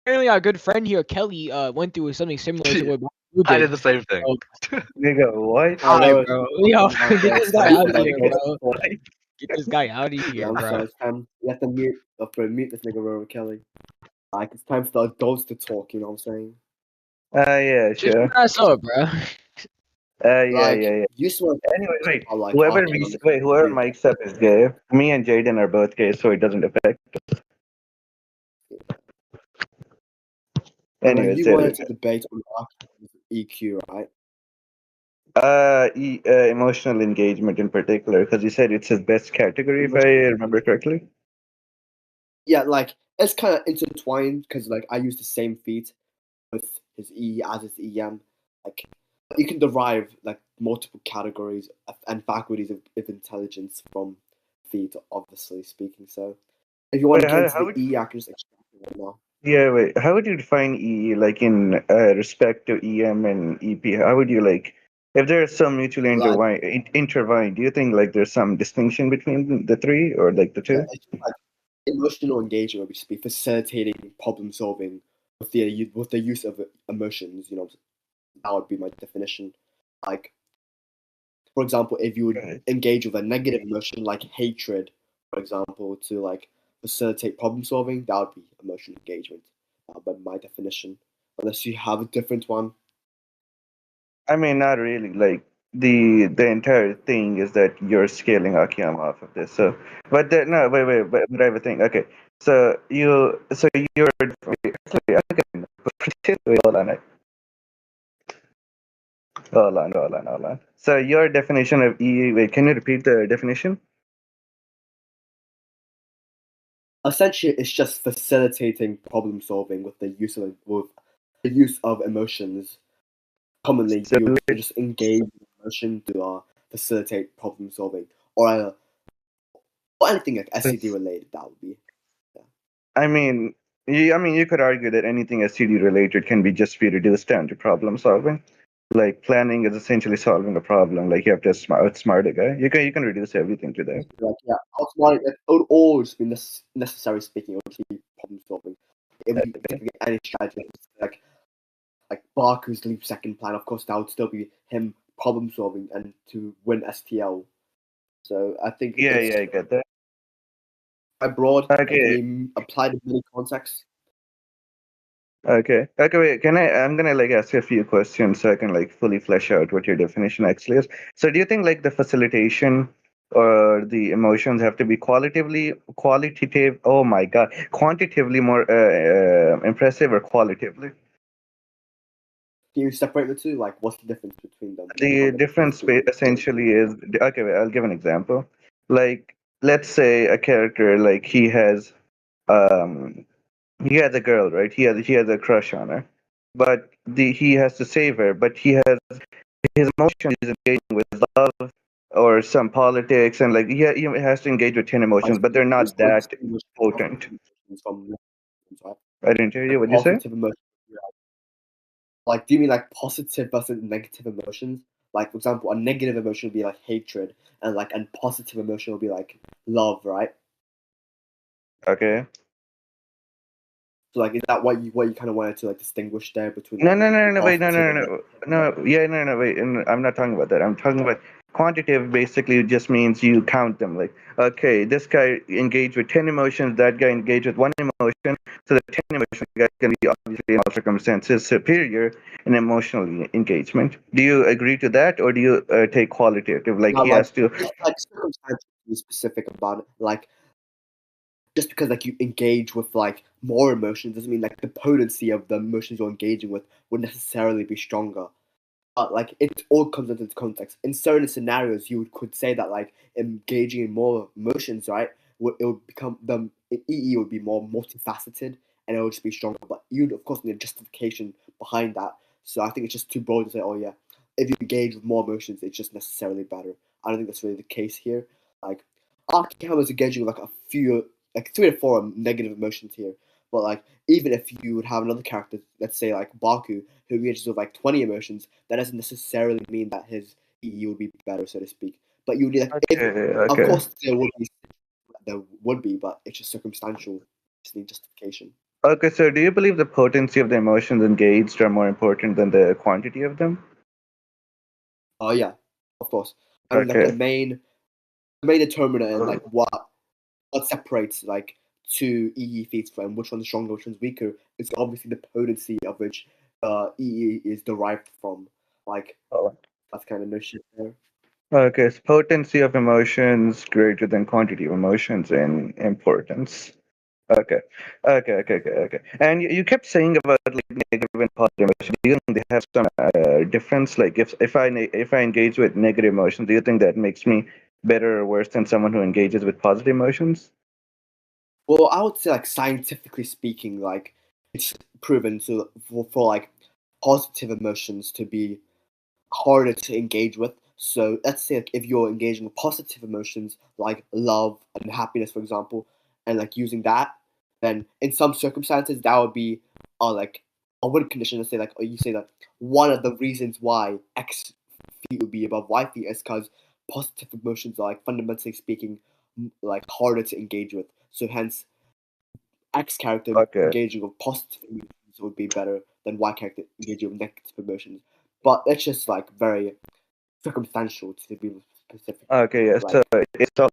apparently our good friend here, Kelly, went through something similar to what you I did. did the same thing. So, Nigga, what? I hi, know. bro. Yo, About get the this guy time out of about here, Ghost bro. Talk. Get this guy out of Yeah, here, I'm bro. sorry. It's time. You have to mute. Mute this nigga, Roro Kelly. Like it's time for the adults to talk. You know what I'm saying? Yeah, Shut sure. your ass up, bro. Like Yeah. you swear. Anyway, wait. About, like Whoever arguing whoever mics up is gay. Me and Jayden are both gay, so it doesn't affect. and Anyways, you wanted to debate on EQ, right? Emotional engagement in particular, because he said it's his best category, if I remember correctly. Yeah, like it's kind of intertwined because like I use the same feat with his E as his EM. Like you can derive like multiple categories and faculties of intelligence from feat, obviously speaking. So if you want Wait, to get into how the would E, I can just extract it right now. yeah, wait, how would you define EE, like in respect to EM and EP? How would you like, if there's some mutually Like intertwined, do you think like there's some distinction between the three or like the two? it's just, like emotional engagement would just be facilitating problem solving with the use of emotions. You know, that would be my definition. Like for example, if you would Right. engage with a negative emotion like hatred, for example, to like facilitate problem solving, that would be emotional engagement, by my definition. Unless you have a different one. I mean, not really. Like the entire thing is that you're scaling Akiyama off of this. So, but no, wait, but I have a thing. Okay, so you're wait, actually, wait, hold on. So your definition of E, wait, can you repeat the definition? Essentially, it's just facilitating problem solving with the use of emotions. Commonly, So you just engage in emotion to facilitate problem solving, or anything like SCD related. That would be. Yeah. I mean, you could argue that anything STD related can be just be reduced down to problem solving. Like planning is essentially solving a problem. Like you have to outsmart a guy. You can reduce everything to that. Like yeah, outsmarting it would always be necessary speaking. It would just be problem solving. It would be typically any strategy like Barker's leap second plan. Of course, that would still be him problem solving and to win STL. So I think it's Yeah, I get that. quite broad. It can Okay, be applied in many contexts. okay. Wait, can I? I'm gonna like ask you a few questions so I can like fully flesh out what your definition actually is. So, do you think like the facilitation or the emotions have to be qualitative? Oh my God, quantitatively more impressive or qualitatively? Can you separate the two? Like, what's the difference between them? The From the difference physical. essentially is okay. Wait, I'll give an example. Like, let's say a character like um he has a girl, right? He has a crush on her, but he has to save her. But his emotions is engaging with love or some politics, and like he has to engage with 10 emotions, but they're You not still that distinguish potent. positive emotions from negative emotions, right? I didn't hear you. Like What'd you say? positive emotions. Like, do you mean like positive versus negative emotions? Like, for example, a negative emotion would be like hatred, and positive emotion would be like love, right? Okay. So, like, is that what you kind of wanted to like distinguish there between No, like no, no, no, wait, no, positive no, and no, negative? no, yeah, no, no, wait, and I'm not talking about that. I'm talking about quantitative. Basically, just means you count them. Like, okay, this guy engaged with 10 emotions, that guy engaged with one emotion, so the 10 emotion guy can be obviously in all circumstances superior in emotional engagement. Do you agree to that, or do you take qualitative? Like, Now, he like, has to. just like circumstantially specific about it, like just because like you engage with like more emotions doesn't mean like the potency of the emotions you're engaging with would necessarily be stronger. But like it all comes into context. In certain scenarios, you could say that like engaging in more emotions, right? It would become the EE would be more multifaceted and it would just be stronger. But you'd of course need a justification behind that. So I think it's just too broad to say, oh yeah, if you engage with more emotions, it's just necessarily better. I don't think that's really the case here. Like Arkham is engaging with like a few, like 3 to 4 negative emotions here. But like even if you would have another character, let's say like Baku, who engages with like 20 emotions, that doesn't necessarily mean that his EE would be better, so to speak. But you would like, Okay, of okay. course, there would be, but it's just circumstantial. Just need justification. Okay, so do you believe the potency of the emotions engaged are more important than the quantity of them? Oh yeah, of course. I mean, like Okay. the main determinant and like what separates like two EE feats from which one's stronger, which one's weaker, is obviously the potency of which EE is derived from. Like Oh. that's kind of no shit there. Okay, so potency of emotions greater than quantity of emotions in importance. Okay, okay. And you kept saying about like negative and positive emotions. Do you think they have some difference? Like if I engage with negative emotions, do you think that makes me better or worse than someone who engages with positive emotions? Well, I would say like scientifically speaking, like it's proven to for like positive emotions to be harder to engage with. So let's say like, if you're engaging with positive emotions like love and happiness, for example, and like using that, then in some circumstances that would be like a win condition to say like, or you say that one of the reasons why X feet would be above Y feet is because positive emotions are like fundamentally speaking like harder to engage with. So hence X character Okay, engaging with positive emotions would be better than Y character engaging with negative emotions. But it's just like very circumstantial to be specific. okay, yeah. So Like, it's all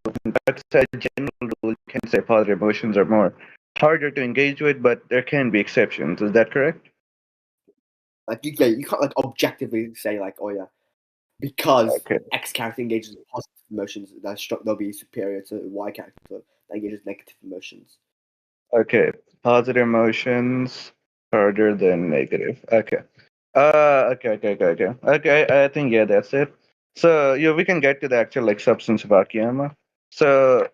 that's a general rule. You can say positive emotions are more harder to engage with, but there can be exceptions. Is that correct? you can't like objectively say like, oh yeah, because Okay. X character engages with positive emotions, they'll be superior to Y character that engages negative emotions. Okay, positive emotions harder than negative. Okay. Okay, I think yeah, that's it. So yeah, we can get to the actual like substance of Akiyama. So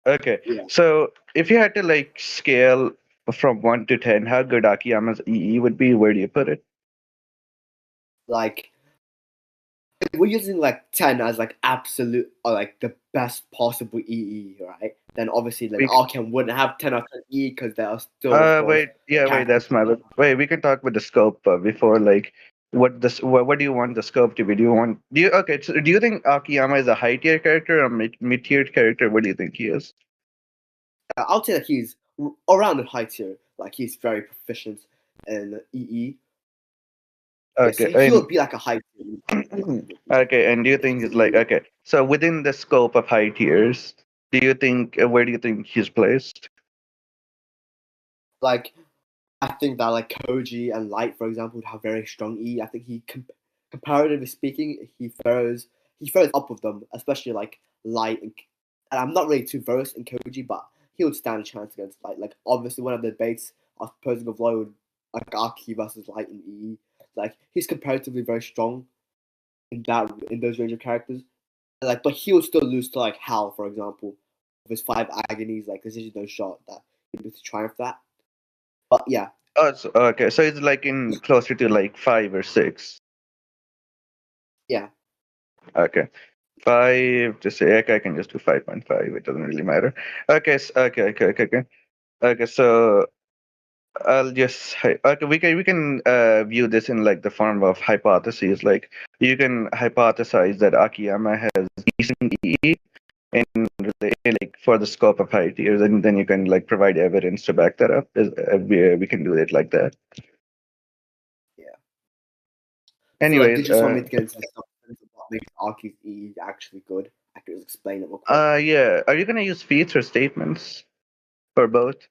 okay, Yeah, so if you had to like scale from 1 to 10, how good Akiyama's EE would be, where do you put it? like if we're using like 10 as like absolute or like the best possible EE, right? Then obviously like We c- Arkham wouldn't have 10 out of 10 EE because there are still of course wait, yeah, wait, characters. that's my wait. We can talk with the scope before like what do you want the scope to be? Do you okay? So do you think Akiyama is a high tier character or mid tier character? What do you think he is? I would say that he's around the high tier. Like he's very proficient in EE. Yeah, so Okay, he and would be like a high tier. okay, and do you think His it's like EE. okay? So within the scope of high tiers, do you think where do you think he's placed? Like I think that like Koji and Light, for example, would have very strong E. I think comparatively speaking, he fares up with them, especially like Light. And I'm not really too versed in Koji, but he would stand a chance against Light. Like obviously, one of the debates of posing of law would like Aki versus Light in E. Like he's comparatively very strong in those range of characters. Like, but he would still lose to like Hal, for example, with his five agonies. Like, there's just no shot that he'd be able to triumph that. But yeah, Oh, so, okay, so it's like in closer to like 5 or 6. yeah. Okay. 5 to say okay, I can just do 5.5. It doesn't really matter. Okay. Okay. Okay. So I'll just okay. We can view this in like the form of hypotheses. Like you can hypothesize that Akiyama has decent EE in like for the scope of high tiers, and then you can like provide evidence to back that up. We can do it like that. Yeah. So, like, Anyways, did you just want me to get into the substance of what makes Aki's E actually good? I could just explain it real quick. yeah. Are you gonna use feats or statements or both?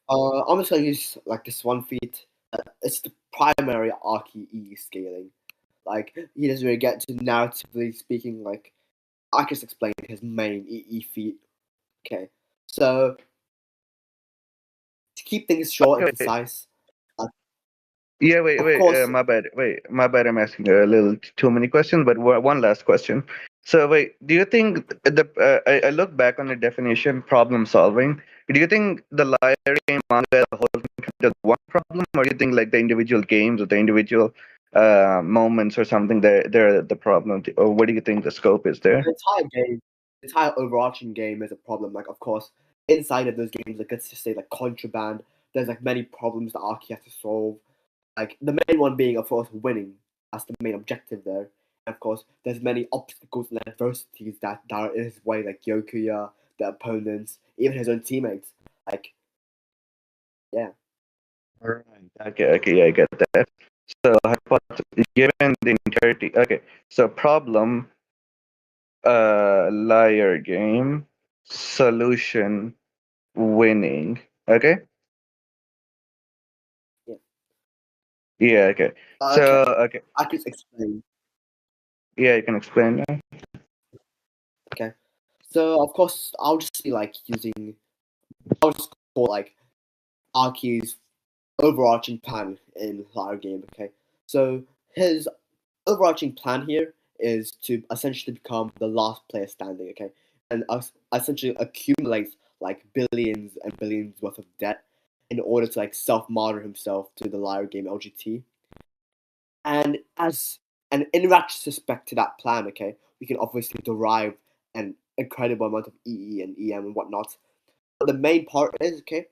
I'm just gonna use like this one feat. It's the primary Aki E scaling. Like, he doesn't really get to narratively speaking. Like, I just explained his main EE feat. Okay, so to keep things short and Okay, wait. concise, uh, Yeah, of course, my bad. Wait, my bad. I'm asking a little too many questions, but one last question. So, wait, do you think I look back on the definition problem solving. Do you think the liar game manga as a whole can count as one problem, or do you think like the individual games or the individual moments or something they're the problem? Or what do you think the scope is there? the entire game, the entire overarching game is a problem. Like, of course, inside of those games, like let's just say like contraband, there's like many problems that Aki has to solve. Like the main one being, of course, winning. That's the main objective there. And of course, there's many obstacles and adversities that are in his way, like Yokuya, the opponents, even his own teammates. Like, yeah. Alright. Okay, I get that. So, given the entirety, okay, so problem, liar game, solution, winning. Okay? Yeah. Yeah, okay. So, Okay, okay, I can explain. yeah, you can explain now. Okay, so of course I'll just be like using. I'll just call like Arky's overarching plan in our game. Okay, so his overarching plan here is to essentially become the last player standing. Okay, and essentially accumulate like billions and billions worth of debt in order to like self martyr himself to the liar game LGT. And as an in retrospect to that plan, okay, we can obviously derive an incredible amount of EE and EM and whatnot. But the main part is, okay,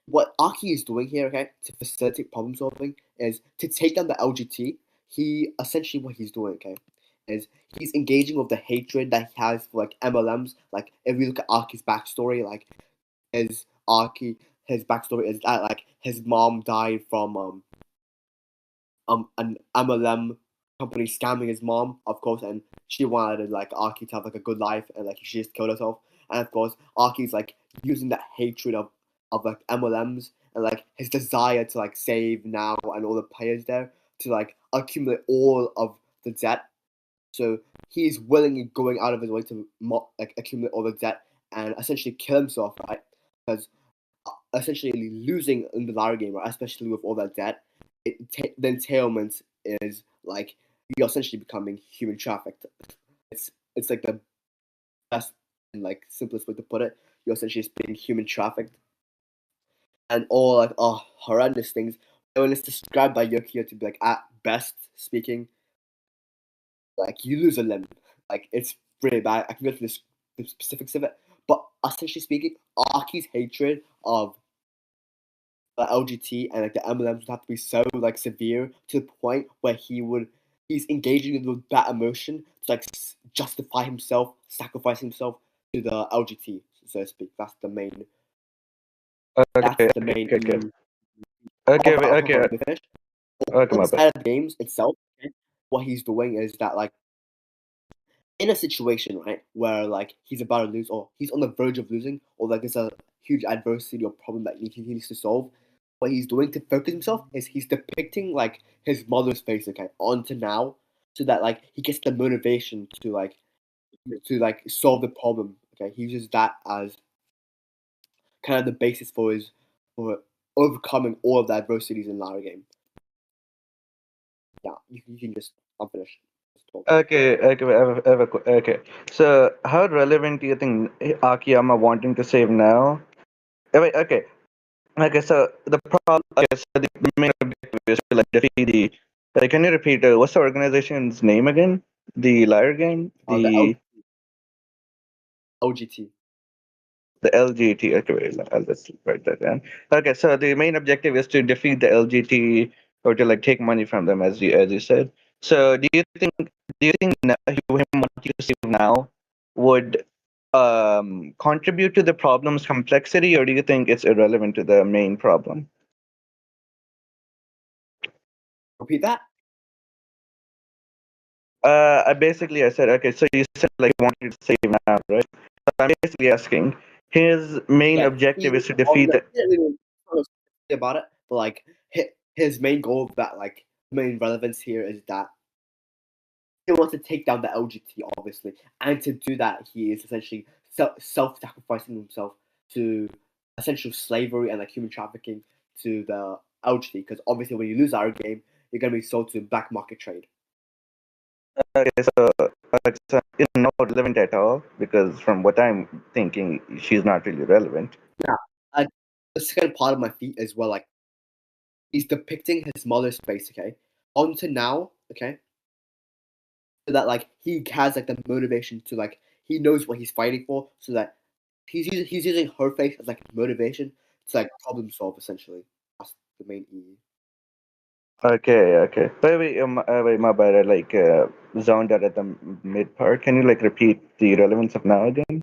what Aki is doing here, okay, to facilitate problem solving is to take down the LGT. He essentially what he's doing, okay, is he's engaging with the hatred that he has for like MLMs. Like if we look at Aki's backstory, like his Aki, his backstory is that like his mom died from an MLM company scamming his mom, of course, and she wanted like Aki to have like a good life, and like she just killed herself. And of course, Aki's like using that hatred of like MLMs and like his desire to like save now and all the players there to like accumulate all of the debt. So he's willingly going out of his way to like accumulate all the debt and essentially kill himself, right? Because essentially losing in the Lara game, right? Especially with all that debt, the entailment is like you're essentially becoming human trafficked. It's like the best and like simplest way to put it. You're essentially just being human trafficked, and all like horrendous things. When it's described by Yokio to be like at best speaking, like you lose a limb. Like it's really bad. I can go through the specifics of it, but essentially speaking, Aki's hatred of the LGT and like the MLMs would have to be so like severe to the point where he's engaging with that emotion to like justify himself, sacrifice himself to the LGT, so to speak. That's the main. That's Okay, the main. okay. Okay, wait, okay, Let me finish. okay, my bad. Inside of the games itself, okay, what he's doing is that like in a situation, right, where like he's about to lose or he's on the verge of losing or like there's a huge adversity or problem that he needs to solve, what he's doing to focus himself is he's depicting like his mother's face, okay, onto now, so that like he gets the motivation to like solve the problem. Okay, he uses that as kind of the basis for his for overcoming all of the adversities in Lara game. Yeah, you can just I'm finished. Just talk. Okay, okay. So, how relevant do you think Akiyama wanting to save now? Wait, okay. So the problem, okay, so the main objective is to like defeat the. Can you repeat? What's the organization's name again? The liar game. The The LGT. LGT. Okay, wait, I'll just write that down. Okay, so the main objective is to defeat the LGT or to like take money from them, as you said. So do you think him wanting to save now would contribute to the problem's complexity, or do you think it's irrelevant to the main problem? Repeat that. I said, okay, so you said like you wanted to save now, right? So I'm basically asking, his main Yeah, objective he is to defeat the. he didn't really tell us about it, but like his main goal, that like main relevance here is that he wants to take down the LGT, obviously, and to do that, he is essentially self-sacrificing himself to essential slavery and like human trafficking to the LGT. Because obviously, when you lose our game, you're gonna be sold to black market trade. Okay, so it's not relevant at all because from what I'm thinking, she's not really relevant. Yeah, the second part of my feat as well, like he's depicting his mother's face, okay, onto now, okay, so that like he has like the motivation to like he knows what he's fighting for, so that he's using her face as like motivation to like problem solve essentially. That's the main E. Okay. Wait, my bad. I zoned out at the mid part. Can you like repeat the relevance of now again?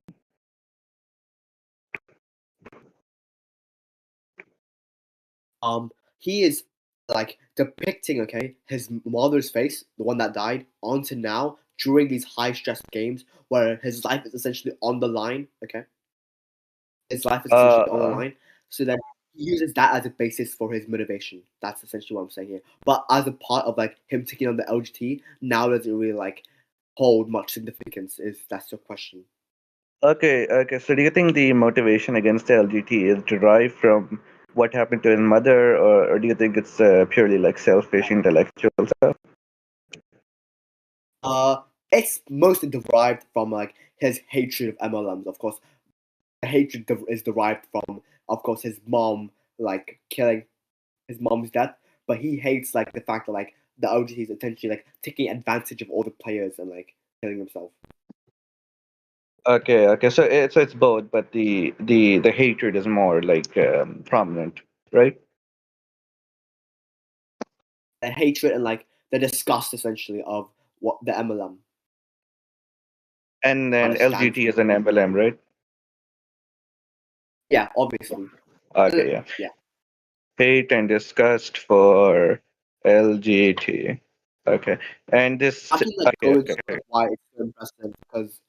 He is like depicting his mother's face, the one that died, onto now during these high stress games where his life is essentially on the line. His life is essentially on the Uh, line. So then he uses that as a basis for his motivation. That's essentially what I'm saying here. But as a part of like him taking on the LGT, now doesn't really like hold much significance. Is that's your question? okay. So do you think the motivation against the LGT is derived from what happened to his mother, or do you think it's purely like selfish intellectual stuff? It's mostly derived from like his hatred of MLMs. Of course, the hatred is derived from, of course, his mom like killing his mom's death. But he hates like the fact that like the OGT is essentially like taking advantage of all the players and like killing himself. Okay. So it's both, but the hatred is more like prominent, right? The hatred and like the disgust essentially of what the MLM And kind then of stands LGT is for. an emblem, right? Yeah, obviously. Okay, yeah. Yeah. Hate and disgust for LGT. Okay, and this. I can like Okay, go into okay. why it's so impressive because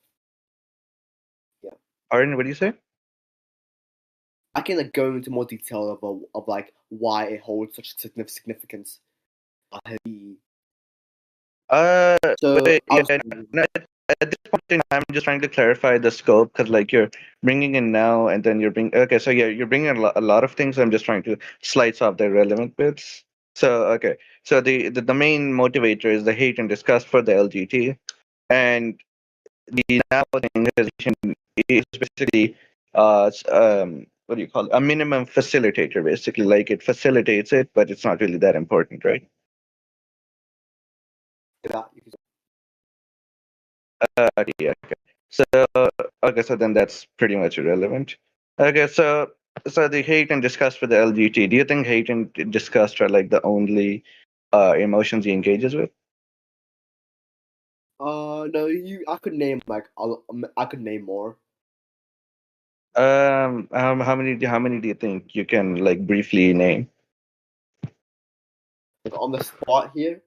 yeah, Arun, what do you say? I can like go into more detail of like why it holds such significance. He- Uh, So wait, I yeah. was No, at this point in time, I'm just trying to clarify the scope because, like, you're bringing in now, and then you're bringing. Okay, so yeah, you're bringing a lot of things. I'm just trying to slice off the relevant bits. So okay, so the main motivator is the hate and disgust for the LGT, and the now thing is basically what do you call it? A minimum facilitator, basically. Like it facilitates it, but it's not really that important, right? that. Yeah. Okay. So okay, so then that's pretty much irrelevant. Okay, so the hate and disgust for the LGT. Do you think hate and disgust are like the only emotions he engages with? No, you. I could name like I could name more. How many do you think you can like briefly name? Like on the spot here.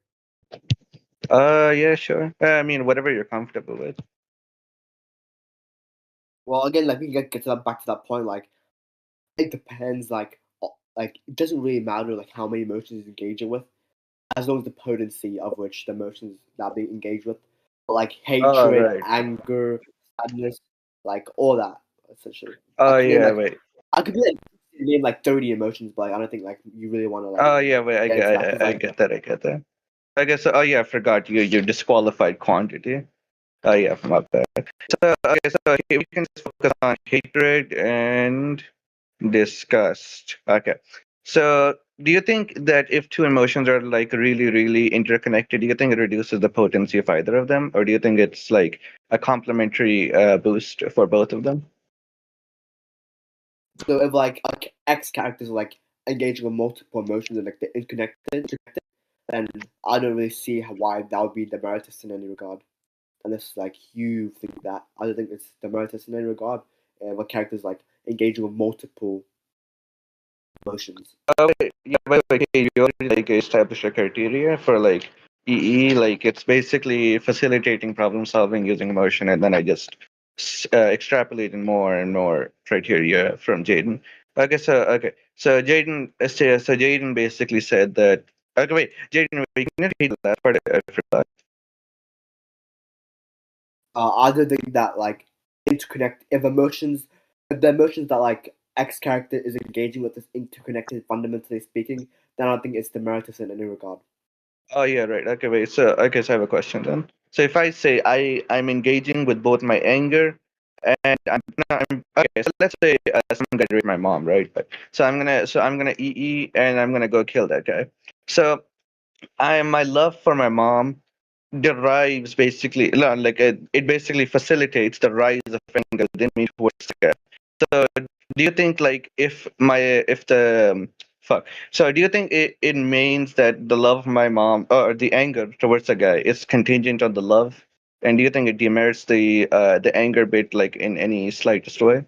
Yeah, sure. I mean, whatever you're comfortable with. Well, again, like we can get to that back to that point. Like it depends. Like it doesn't really matter like how many emotions he's engaging with, as long as the potency of which the emotions that they engage with, like Oh, hatred, right. anger, sadness, like all that essentially. I Oh, could name yeah, like wait. I could be like name like 30 emotions, but like, I don't think like you really want to like Oh, yeah, wait. I get into that get, because I, I like get that. I get that. I guess. Oh, yeah. I forgot you disqualified quantity. Oh, yeah. My bad. So, okay. So we can just focus on hatred and disgust. Okay. So, do you think that if two emotions are like really, really interconnected, do you think it reduces the potency of either of them, or do you think it's like a complementary boost for both of them? so if like X characters are like engaging with multiple emotions and like they're interconnected, then I don't really see why that would be demeritus in any regard. Unless like you think that, I don't think it's demeritus in any regard. What characters like engaging with multiple emotions. Yeah, by the way, okay, you already like established a criteria for like EE, like it's basically facilitating problem solving using emotion, and then I just extrapolating more and more criteria from Jayden. So Jayden, so Jayden basically said that. Okay, wait, Jayden, we can repeat the last part. I forgot. Other than that, like interconnect if the emotions that like X character is engaging with is interconnected, fundamentally speaking, then I don't think it's demeritus in any regard. Oh yeah, right. Okay, wait. So I have a question then. So if I say I'm engaging with both my anger and I'm okay. So let's say someone got raped my mom, right? But so I'm gonna EE and I'm gonna go kill that guy. So I my love for my mom derives basically no, like it basically facilitates the rise of anger within me towards the guy. So do you think like if the fuck so do you think it means that the love of my mom or the anger towards the guy is contingent on the love, and do you think it demerits the anger bit like in any slightest way?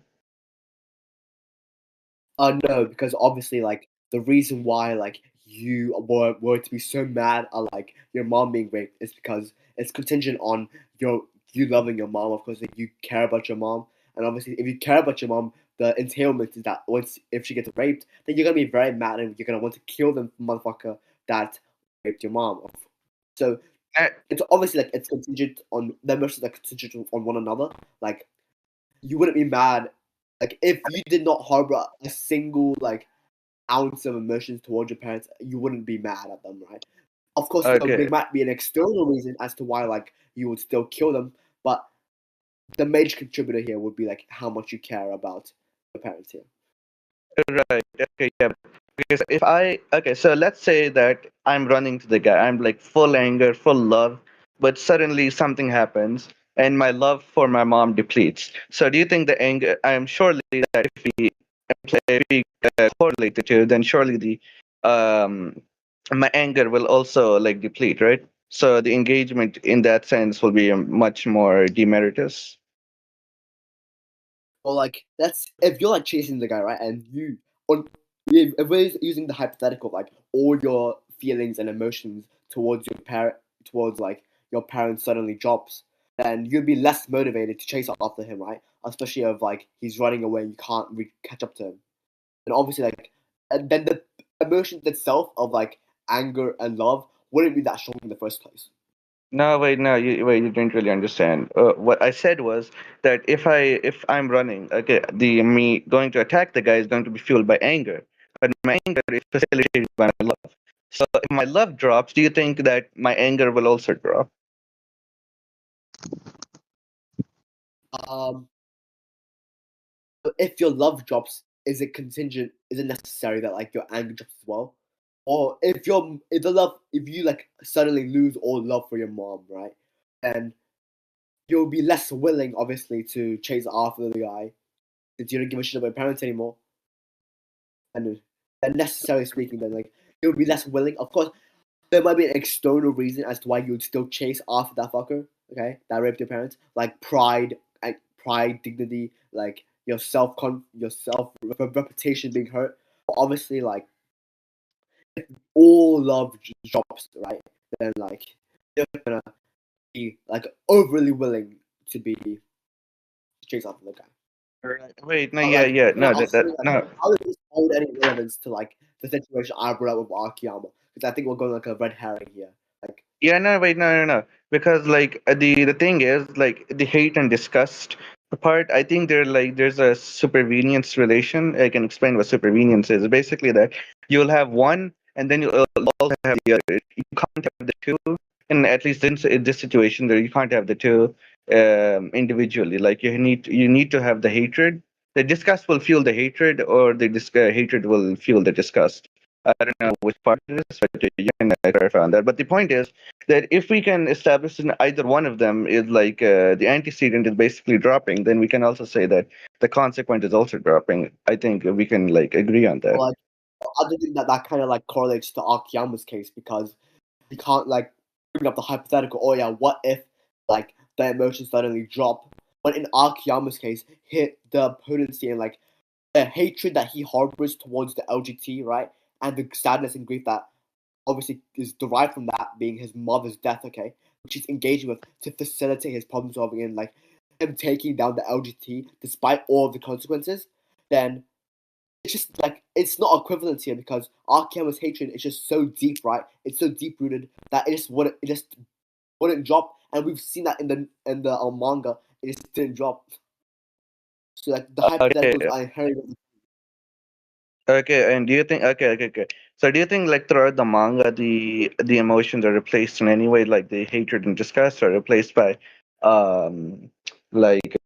No, because obviously like the reason why like you were to be so mad at like your mom being raped is because it's contingent on you loving your mom. Of course, like, you care about your mom, and obviously, if you care about your mom, the entailment is that once if she gets raped, then you're gonna be very mad and you're gonna want to kill the motherfucker that raped your mom. So Uh, it's obviously like it's contingent on the emotions are contingent on one another. Like you wouldn't be mad like if you did not harbor a single like ounce of emotions towards your parents, you wouldn't be mad at them, right? Of course, okay. there might be an external reason as to why like you would still kill them, but the major contributor here would be like how much you care about your parents here. Right. Okay. Yeah. Because if I okay, so let's say that I'm running to the guy. I'm like full anger, full love, but suddenly something happens, and my love for my mom depletes. So do you think the anger? I am surely that if we correlate the two, then surely the um my anger will also like deplete, right? So the engagement in that sense will be much more demeritus. Or like that's if you're like chasing the guy, right? And you on if we're using the hypothetical, like all your feelings and emotions towards your parent towards like your parent suddenly drops, then you'd be less motivated to chase after him, right? Especially if like he's running away, you can't catch up to him. And obviously like and then the emotions itself of like anger and love wouldn't be that strong in the first place. No, wait, no, you didn't really understand. What I said was that if I'm running, okay, the me going to attack the guy is going to be fueled by anger, but my anger is facilitated by my love. So if my love drops, do you think that my anger will also drop? Um, if your love drops, is it contingent? Is it necessary that like your anger drops as well? Or if you like suddenly lose all love for your mom, right? Then you'll be less willing, obviously, to chase after the guy since you don't give a shit about your parents anymore. And necessarily speaking, then like you'll be less willing. Of course, there might be an external reason as to why you would still chase after that fucker, okay, that raped your parents, like pride, dignity, like your self reputation being hurt. But obviously, like all love drops, right? Then like you're gonna be like overly willing to be chase after the guy. Right. Wait, no, But yeah, like yeah, can I no, ask you, like, no. how does this hold any relevance to like the situation I brought up with Akiyama? Because I think we're going like a red herring here. Like Yeah, no, wait, no, no, no. Because like the thing is like the hate and disgust part. I think there's a supervenience relation. I can explain what supervenience is. Basically, that you'll have one, and then you'll also have the other. You can't have the two, and at least in this situation, there you can't have the two individually. Like you need to have the hatred. The disgust will fuel the hatred, or the hatred will fuel the disgust. I don't know which part it is, but you can clarify on that. But the point is that if we can establish in either one of them is like the antecedent is basically dropping, then we can also say that the consequent is also dropping. I think we can like agree on that. like I do think that that kind of like correlates to Akiyama's case because you can't like bring up the hypothetical. Oh yeah, what if like the emotions suddenly drop? But in Akiyama's case, hit the potency and like the hatred that he harbors towards the LGT, right, and the sadness and grief that obviously is derived from that being his mother's death, okay, which he's engaging with to facilitate his problem solving and like him taking down the LGT despite all of the consequences, then it's just like it's not equivalent here because Arkiyama's hatred is just so deep, right? It's so deep rooted that it just wouldn't drop, and we've seen that in the manga. It just didn't drop. So like the Okay, hypotheticals are inherently okay, and do you think okay. So do you think like throughout the manga the emotions are replaced in any way, like the hatred and disgust are replaced by um like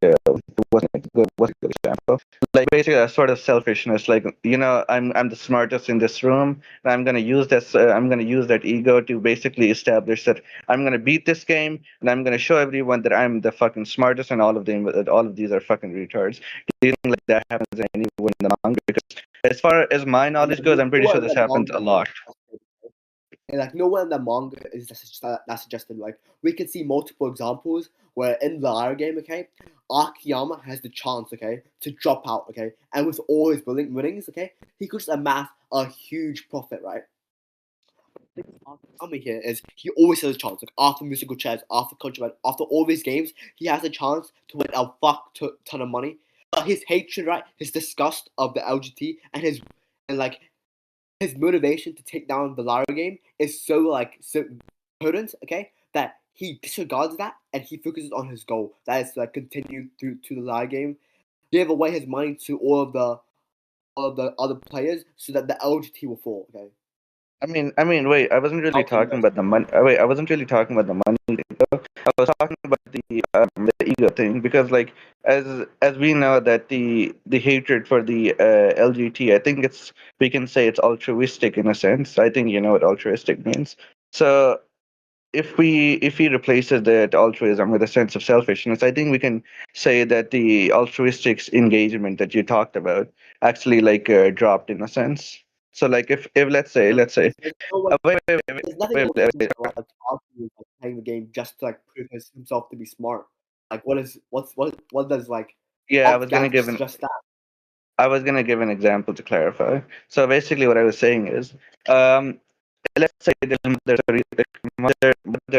what's a good example? Like basically a sort of selfishness, like I'm the smartest in this room, and I'm gonna use that ego to basically establish that I'm gonna beat this game, and I'm gonna show everyone that I'm the fucking smartest, and all of these are fucking retards. Do you think like that happens anywhere in the manga? Because as far as my knowledge goes, I'm pretty sure what in this the happens manga. a lot. And like nowhere in the manga is that suggested. Like we can see multiple examples where in the latter game, okay, Akiyama has the chance, okay, to drop out, okay, and with all his winnings, okay, he could just amass a huge profit, right? The thing with Akiyama here is he always has a chance. Like after musical chairs, after Contraband, after all these games, he has a chance to win a ton of money. But his hatred, right, his disgust of the LGT and like his motivation to take down the Lara game is so potent, okay, that he disregards that and he focuses on his goal. That is to like continue through to the Lara game, give away his money to all of the other players so that the LGT will fall. Okay. Wait. I wasn't really talking about the money. Wait, I wasn't really talking about the money thing, though. I was talking about the ego thing because, like, as we know that the hatred for the LGT, I think we can say it's altruistic in a sense. I think you know what altruistic means. So if he replaces that altruism with a sense of selfishness, I think we can say that the altruistic engagement that you talked about actually like dropped in a sense. So like if let's say There's no way, wait, there's nothing wait, else wait, to wait. like Aki is like playing the game just to like prove himself to be smart. Like what does like Yeah, Aki suggest that? I was gonna give an example to clarify. So basically, what I was saying is, um, let's say there's Mother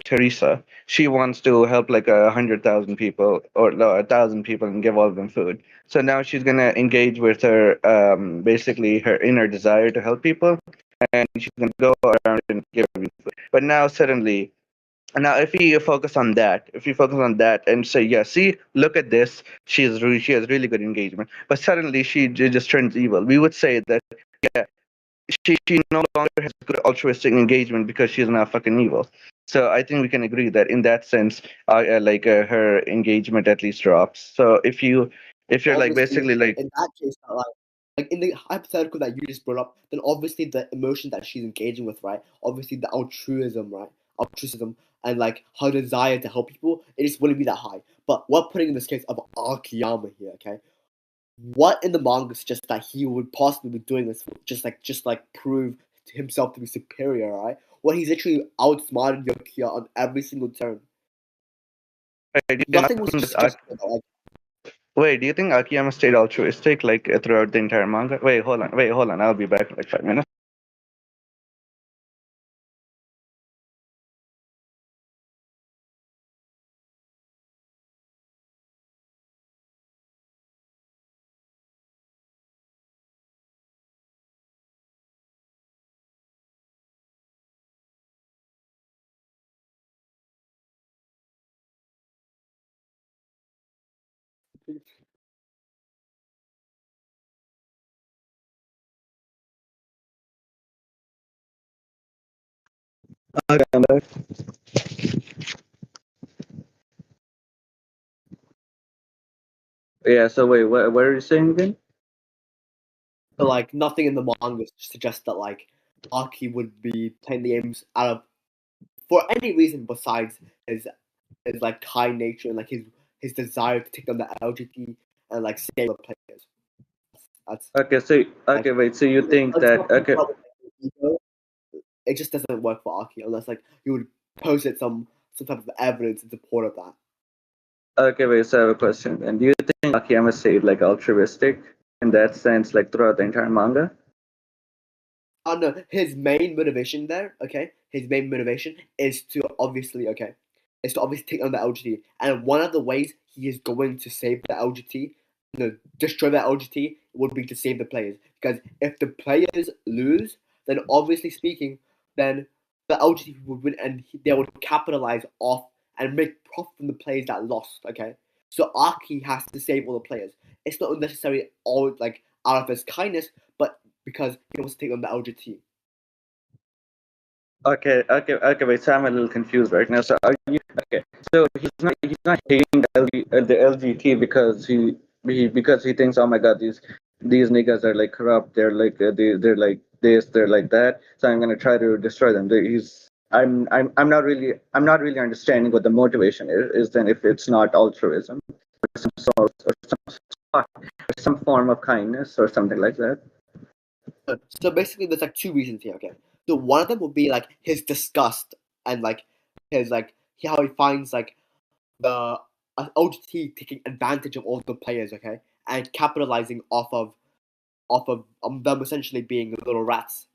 Teresa. She wants to help like 100,000 people or no, 1,000 people and give all of them food. So now she's gonna engage with her basically her inner desire to help people, and she's gonna go around and give everyone food. But now suddenly. Now, if you focus on that and say, yeah, see, look at this, she has really good engagement. But suddenly just turns evil. We would say that, yeah, she no longer has good altruistic engagement because she's now fucking evil. So I think we can agree that in that sense, her engagement at least drops. So if you're like Obviously, basically like in that case, like in the hypothetical that you just brought up, then obviously the emotion that she's engaging with, right? Obviously the altruism, right? Altruism and like her desire to help people, it just wouldn't be that high. But we're putting in this case of Akiyama here, okay? What in the manga suggests that he would possibly be doing this for just like prove to himself to be superior, right? Well, he's literally outsmarted Yokia on every single turn. Nothing was just like, wait, do you think Akiyama stayed altruistic like throughout the entire manga? Wait, hold on, I'll be back in like 5 minutes. Okay, I'm back. Yeah, so wait, what are you saying again? but like nothing in the manga suggests that like Aki would be playing the games out of for any reason besides his like kind nature and like his desire to take on the LGT and like save the players. That's Okay, so like okay, wait. So you think let's that not think okay, about the ego. It just doesn't work for Aki unless like you would posit some type of evidence in support of that. okay, wait. So I have a question. And do you think Akiyama stayed like altruistic in that sense, like throughout the entire manga? Oh no, his main motivation there, okay, his main motivation is to obviously take on the LGT, and one of the ways he is going to save the LGT, destroy the LGT, would be to save the players. Because if the players lose, then obviously speaking, then the LGT would win, and they would capitalize off and make profit from the players that lost. Okay, so Aki has to save all the players. It's not necessarily all like out of his kindness, but because he wants to take on the LGT. Okay. Wait, so I'm a little confused right now. So are you okay? So he's not hating the LGT because he thinks, oh my god, these niggas are like corrupt. They're like they're like this, they're like that. So I'm gonna try to destroy them. I'm not really understanding what the motivation is. Then if it's not altruism or some sort or some form of kindness or something like that. So basically, there's like two reasons here. Okay, So one of them would be like his disgust and like his like how he finds like the OGT taking advantage of all the players, okay, and capitalizing off of them essentially being little rats,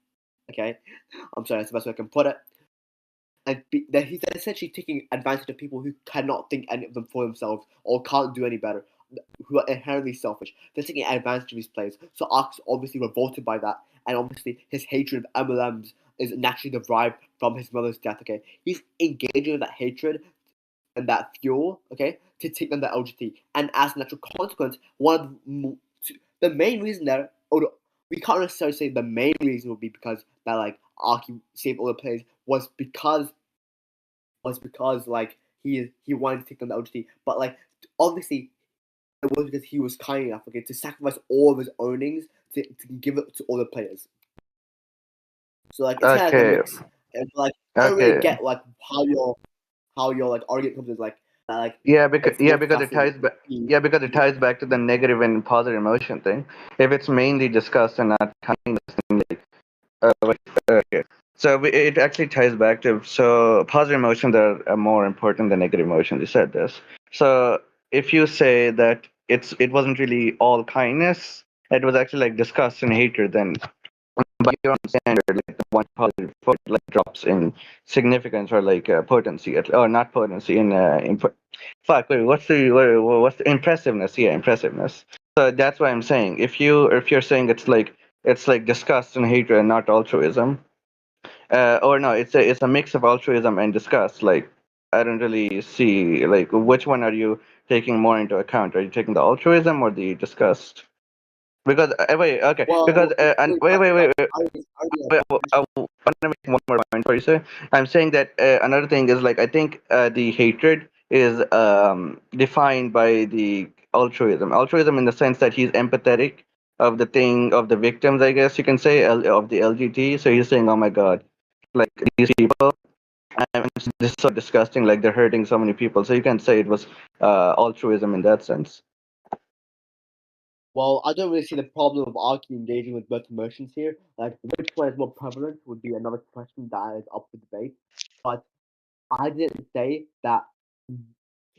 okay. I'm sorry, that's the best way I can put it. And that he's essentially taking advantage of people who cannot think any of them for themselves or can't do any better, who are inherently selfish. They're taking advantage of these players. So Ark's obviously revolted by that, and obviously his hatred of MLMs is naturally derived from his mother's death. Okay, he's engaging with that hatred and that fuel, okay, to take them to LGT. And as a natural consequence, one of the main reason there, we can't necessarily say the main reason would be because that like Arky saved all the players was because like he wanted to take them to LGT, but like obviously it was because he was kind enough, okay, to sacrifice all of his earnings to give it to all the players. So like it's kind of like a Okay. mix, and like I don't really Okay. get like how your like argument comes in like that like Yeah, it's more because it ties fascinating. back. Yeah, because it ties back to the negative and positive emotion thing. If it's mainly disgust and not kindness, then like, okay. So it actually ties back to positive emotions are more important than negative emotions. You said this. So if you say that it wasn't really all kindness, it was actually like disgust and hatred, then by your own standard, like the one positive like drops in significance or like potency, or not potency fuck. Wait, what's the impressiveness? Yeah, impressiveness. So that's why I'm saying if you're saying it's like disgust and hatred and not altruism, or no, it's a mix of altruism and disgust. Like I don't really see like which one are you taking more into account? Are you taking the altruism or the disgust? Because wait, okay, because Well, and wait, I want to make one more point for you, sir. I'm saying that another thing is like I think the hatred is defined by the altruism. Altruism in the sense that he's empathetic of the thing of the victims, I guess you can say, of the LGT. So he's saying, "Oh my God, like these people, this is so disgusting. Like they're hurting so many people." So you can say it was altruism in that sense. well, I don't really see the problem of Archie engaging with both emotions here. Like, which one is more prevalent would be another question that is up for debate. But I didn't say that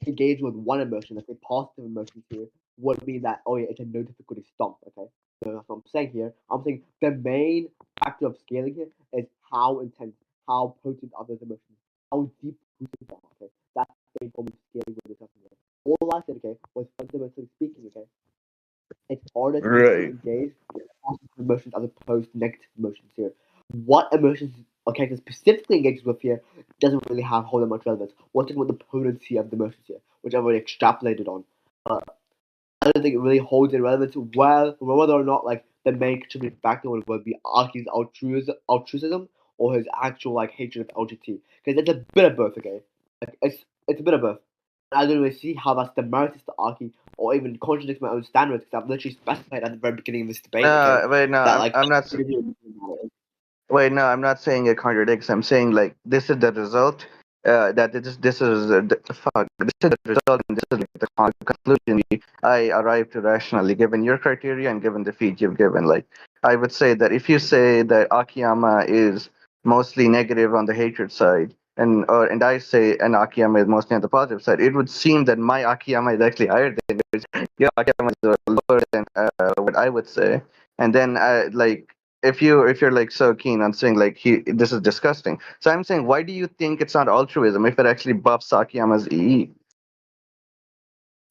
engaging with one emotion, let's say positive emotions here, would mean that, oh yeah, it's a no difficulty stomp, okay? So that's what I'm saying here. I'm saying the main factor of scaling here is how intense, how potent are those emotions, how deep rooted they are, okay? That's the main form of scaling with this. All I said, okay, was fundamentally speaking, okay? It's harder to Right. engage with positive emotions as opposed to negative emotions here. What emotions a character specifically engages with here doesn't really have whole that much relevance. We're talking about the potency of the emotions here, which I've already extrapolated on. I don't think it really holds in relevance well whether or not like the main contributing factor would be Aki's altruism or his actual like hatred of LGT. Because it's a bit of both, okay? Like, it's a bit of both. I don't really see how that's demeritus to Aki or even contradicts my own standards because I've literally specified at the very beginning of this debate, okay, No, wait, no, that I'm like I'm not. Wait, no, I'm not saying it contradicts. I'm saying like this is the result. That this is fuck. This is the result, and this is like the conclusion I arrived to rationally, given your criteria and given the feed you've given. Like I would say that if you say that Akiyama is mostly negative on the hatred side, and I say and Akiyama is mostly on the positive side, it would seem that my Akiyama is actually higher than yours. Your Akiyama is lower than what I would say, and then like if you're like so keen on saying like this is disgusting, so I'm saying why do you think it's not altruism if it actually buffs Sakiyama's EE?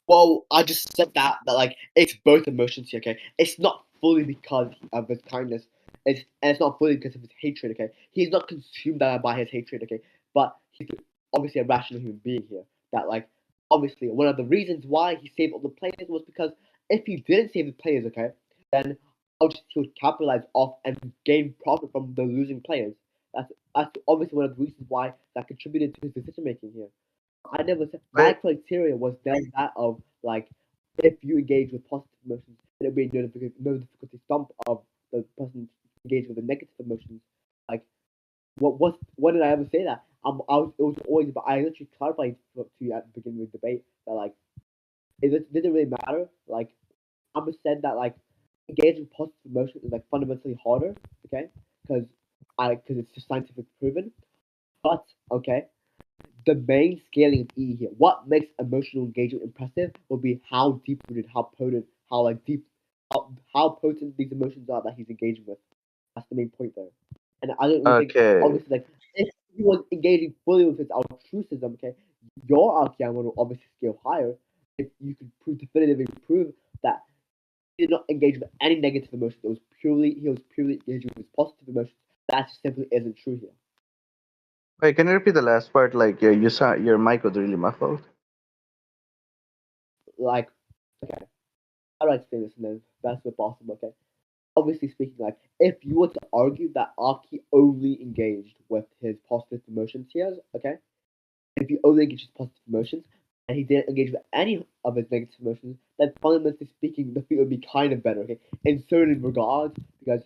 well, I just said that like it's both emotions here, okay? It's not fully because of his kindness. It's not fully because of his hatred, okay? He's not consumed by his hatred, okay? But he's obviously a rational human being here. That like obviously one of the reasons why he saved all the players was because if he didn't save the players, okay, then he would capitalize off and gain profit from the losing players. That's obviously one of the reasons why that contributed to his decision making here. I never said my Wait, criteria was then that of like if you engage with positive emotions, then it'll be no difficulty stump of the person engaged with the negative emotions. Like what did I ever say that? It was always but I literally clarified to you at the beginning of the debate that like it didn't really matter. Like I said that like engaging positive emotions is like fundamentally harder, okay? Because because it's just scientific proven. But okay, the main scaling of E here. What makes emotional engagement impressive will be how deep rooted, how potent, how like deep, how potent these emotions are that he's engaging with. That's the main point there. And I don't really think, Okay. obviously, like if he was engaging fully with his altruism, okay, your Archeon will obviously scale higher if you could definitively prove that he did not engage with any negative emotions. He was purely engaging with positive emotions. That just simply isn't true here. Wait, can you repeat the last part? Like, you saw your mic was really muffled. Like, okay, how do I explain this in the best way possible? Okay, obviously speaking, like if you were to argue that Aki only engaged with his positive emotions here, okay, if he only engaged with positive emotions and he didn't engage with any of his negative emotions, then fundamentally speaking, the field would be kind of better, okay, in certain regards, because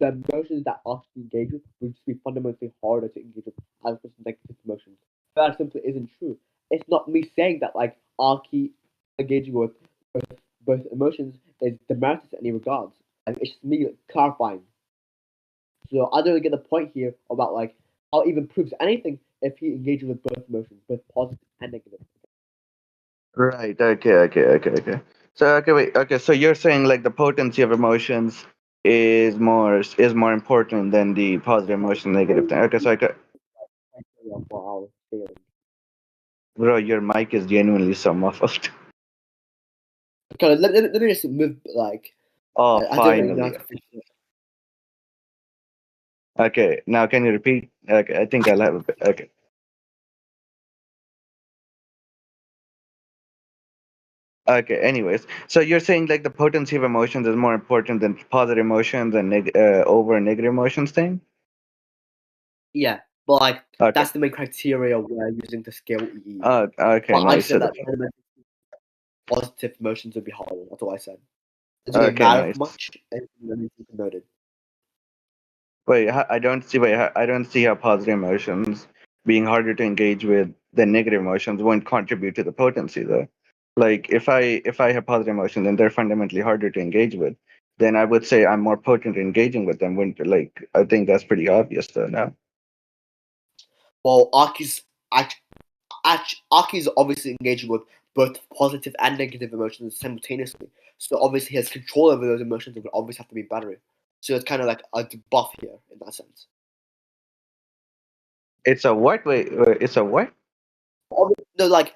the emotions that Aki engaged with would just be fundamentally harder to engage with as opposed to negative emotions. That simply isn't true. It's not me saying that like Aki engaging with both emotions is demerited in any regards. Like, it's just me clarifying. So I don't really get the point here about like how it even proves anything if he engages with both emotions, both positive and negative. Right. Okay. Okay. Okay. Okay. So okay. Wait. Okay. So you're saying like the potency of emotions is more important than the positive emotion, negative thing. Okay. So I could, For our scaling. bro, your mic is genuinely so muffled. Okay, let me just move like Oh, I don't really know how finally. to fix it. Okay. Now can you repeat? Okay. I think I'll have a bit. Okay. Okay. Anyways, so you're saying like the potency of emotions is more important than positive emotions and over negative emotions thing. Yeah, but like Okay. that's the main criteria we're using to scale EE. Okay. But I Nice. So said that positive emotions would be harder. That's all I said. It doesn't really okay. matter Nice. much. Anything that needs to be noted. Wait, I don't see. Wait, I don't see how positive emotions being harder to engage with than negative emotions won't contribute to the potency, though. Like, if I have positive emotions and they're fundamentally harder to engage with, then I would say I'm more potent in engaging with them. Wouldn't like? I think that's pretty obvious, though. Now. Well, Aki's obviously engaging with both positive and negative emotions simultaneously. So obviously his control over those emotions would always have to be better. So it's kind of like a debuff here in that sense. It's a what? Wait, it's a what? No, like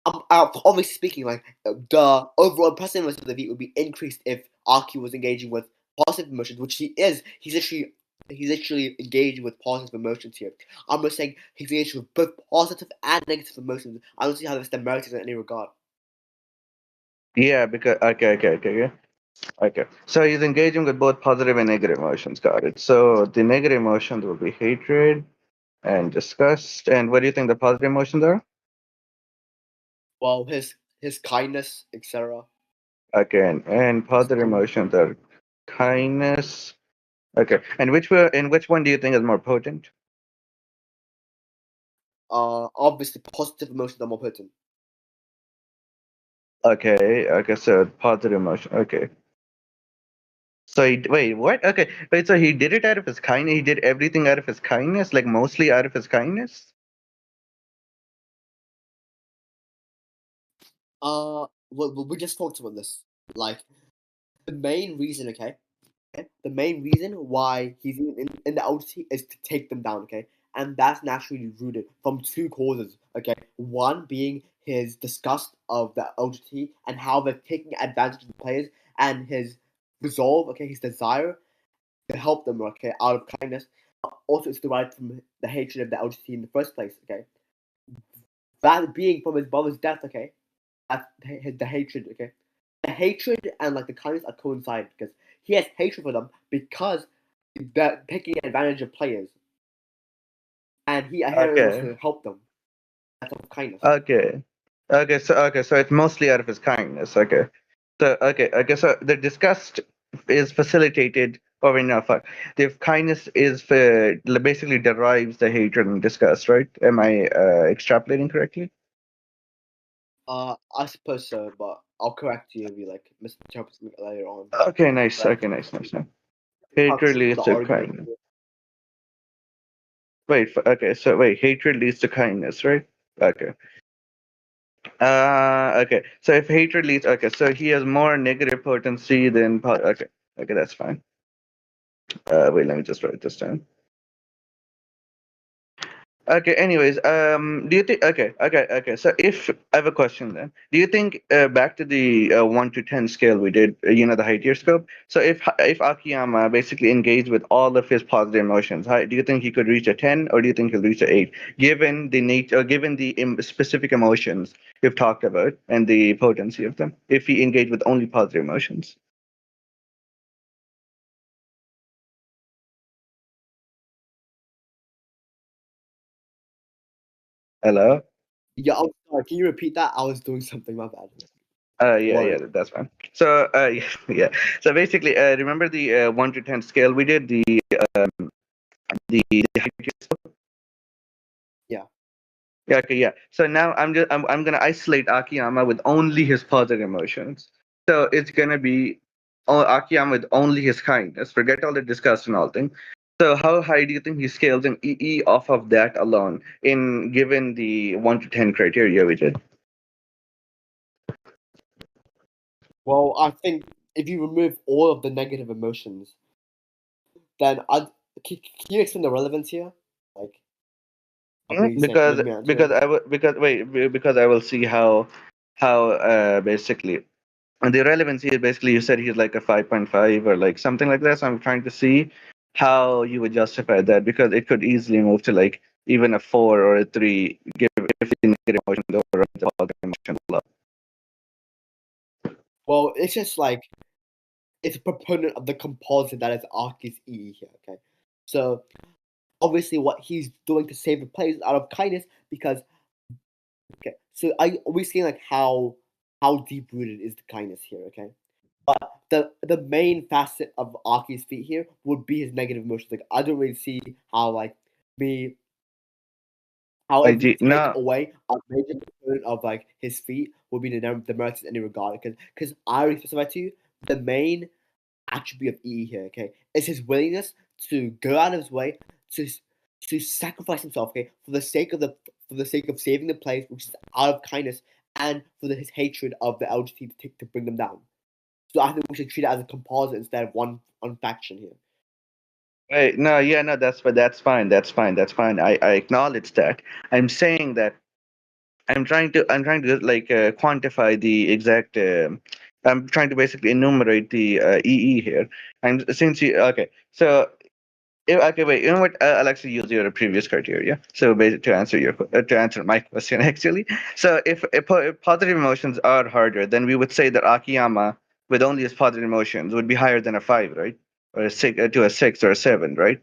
obviously speaking, like the overall impressiveness of the beat would be increased if Aki was engaging with positive emotions, which he is. He's actually engaging with positive emotions here. I'm just saying he's engaged with both positive and negative emotions. I don't see how this demerited in any regard. Yeah, because okay. So he's engaging with both positive and negative emotions. Got it. So the negative emotions will be hatred and disgust. And what do you think the positive emotions are? Well, his kindness, etc. Again, and positive emotions are kindness. Okay, and which one do you think is more potent? Obviously positive emotions are more potent. Okay, okay, so positive emotion. Okay, so wait, what? Okay, wait, so he did it out of his kindness. He did everything out of his kindness, like mostly out of his kindness. We just talked about this. Like the main reason, okay, the main reason why he's in the OT is to take them down, okay? And that's naturally rooted from two causes, okay? One being his disgust of the OT and how they're taking advantage of the players, and his resolve, okay, his desire to help them, okay, out of kindness. Also, it's derived from the hatred of the OT in the first place, okay? That being from his brother's death, okay? That's the hatred, okay? The hatred and like the kindness are coincide because he has hatred for them because they're taking advantage of players, and he inherently wants Okay, to help them. That's of kindness. okay, so it's mostly out of his kindness. Okay, so okay, so the disgust is facilitated, or no, fuck. The kindness is basically derives the hatred and disgust, right? Am I extrapolating correctly? I suppose so, but I'll correct you if you like misinterpret something later on. Okay, nice. But Okay, nice. crux Hatred of leads the to argument kindness. Okay, so wait, hatred leads to kindness, right? Okay. Okay. So if hatred leads, okay, so he has more negative potency than okay, okay, that's fine. Wait, let me just write this down. Okay. Anyways, do you think? Okay. So if I have a question, then do you think back to the 1 to 10 scale we did, the height tier scope? So if Akiyama basically engaged with all of his positive emotions, do you think he could reach a 10, or do you think he'll reach a 8, given the nature, given the specific emotions we've talked about and the potency of them? If he engaged with only positive emotions. Hello. Yeah, I'm sorry. Can you repeat that? I was doing something. My bad. Yeah, Worried. that's fine. So, yeah. So basically, remember the 1 to 10 scale we did, the Yeah. yeah, okay, yeah. So now I'm gonna isolate Akiyama with only his positive emotions. So it's gonna be Akiyama with only his kindness. Forget all the disgust and all thing. So how high do you think he scales in EE off of that alone, in given the 1 to 10 criteria we did? Well, I think if you remove all of the negative emotions, then can you explain the relevance here? Like, of me saying, Because me answering. because I will see how basically. And the relevancy is basically, you said he's like a 5.5 or like something like that. So I'm trying to see how you would justify that, because it could easily move to like even a 4 or a 3, give if the negative emotion over the positive emotion level. Well, it's just like it's a proponent of the composite that is Aki's E here. Okay, so obviously what he's doing to save the players out of kindness, because okay, so are we seeing like how deep rooted is the kindness here? Okay, but the main facet of Aki's feat here would be his negative emotions. Like I don't really see how like me how if we take No, away a major component of like his feat would be the merits in any regard, because I already specified to you the main attribute of E here, okay, is his willingness to go out of his way to to sacrifice himself, okay, for the sake of saving the place, which is out of kindness, and for his hatred of the LGBT to bring them down. So I think we should treat it as a composite instead of one faction here. wait, no, yeah, no, that's fine. I acknowledge that. I'm saying that I'm trying to like quantify the exact. I'm trying to basically enumerate the EE here. And since you okay, so okay, wait. You know what? I'll actually use your previous criteria. So basically, to answer my question, actually. So if positive emotions are harder, then we would say that Akiyama with only his positive emotions would be higher than a 5, right? Or a 6, to a 6 or a 7, right?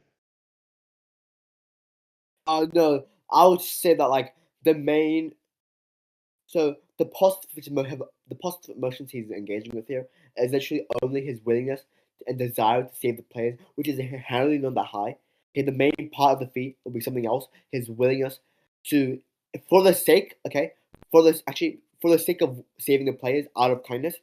No, I would say that like the main so the positive emotions he's engaging with here is actually only his willingness and desire to save the players, which is inherently not that high. Okay, the main part of the feat will be something else. His willingness to, for the sake, okay, for the sake of saving the players out of kindness,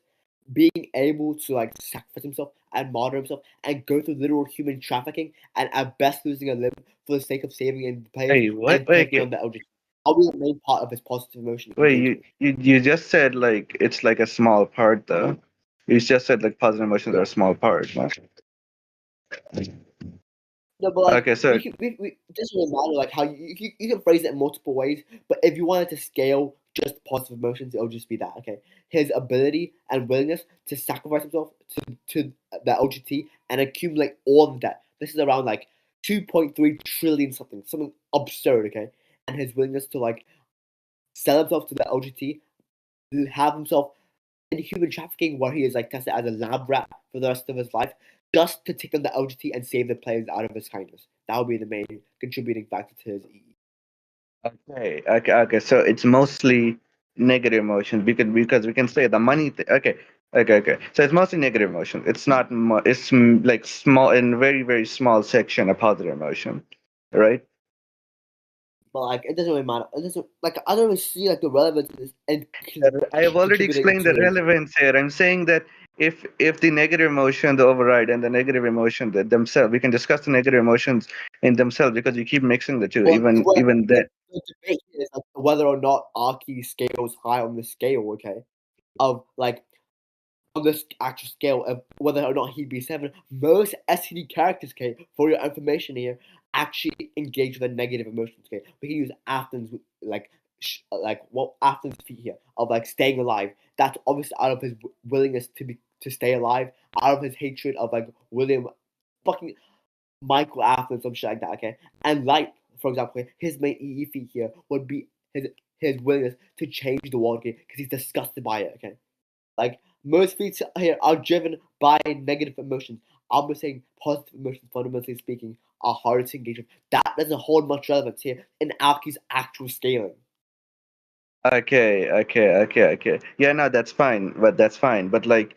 being able to like sacrifice himself and martyr himself and go through literal human trafficking and at best losing a limb for the sake of saving the players Hey, what? and taking on the LGBT. That'll be the main part of his positive emotion Wait, you, engagement. you you just said like it's like a small part though. You just said like positive emotions are a small part. No? No, but like Okay, so we it doesn't really matter like how you can phrase it in multiple ways. But if you wanted to scale just positive emotions, it'll just be that. Okay, his ability and willingness to sacrifice himself to the LGBT and accumulate all of that. This is around like 2.3 trillion something absurd. Okay, and his willingness to like sell himself to the LGBT, to have himself in human trafficking where he is like tested as a lab rat for the rest of his life just to take on the LGBT and save the players out of his kindness. That would be the main contributing factor to his EE. okay. So it's mostly negative emotions, because we can say the money. Okay. So it's mostly negative emotions. It's not. It's like small, in very small section, a positive emotion, right? But like it doesn't really matter. It doesn't like I don't really see like the relevance in this and I have already contributing explained to the his. relevance here. I'm saying that if the negative emotion, the override, and the negative emotion that themselves, we can discuss the negative emotions in themselves because you keep mixing the two. Well, Even then, the debate here is like whether or not Arky scales high on the scale, okay, of like on this actual scale of whether or not he'd be 7. Most SCD characters, okay, for your information here, actually engage with a negative emotions, okay. We can use Athens, like what Athens feat here of like staying alive. That's obviously out of his willingness to stay alive, out of his hatred of like William, fucking Michael Athens, some shit like that, okay. And like, for example, his main EE feat here would be his willingness to change the world, okay, because he's disgusted by it, okay. Like most feats here are driven by negative emotions. I'm just saying positive emotions, fundamentally speaking, are harder to engage with. That doesn't hold much relevance here in Alki's actual scaling. okay. Yeah, no, that's fine, but that's fine. But like,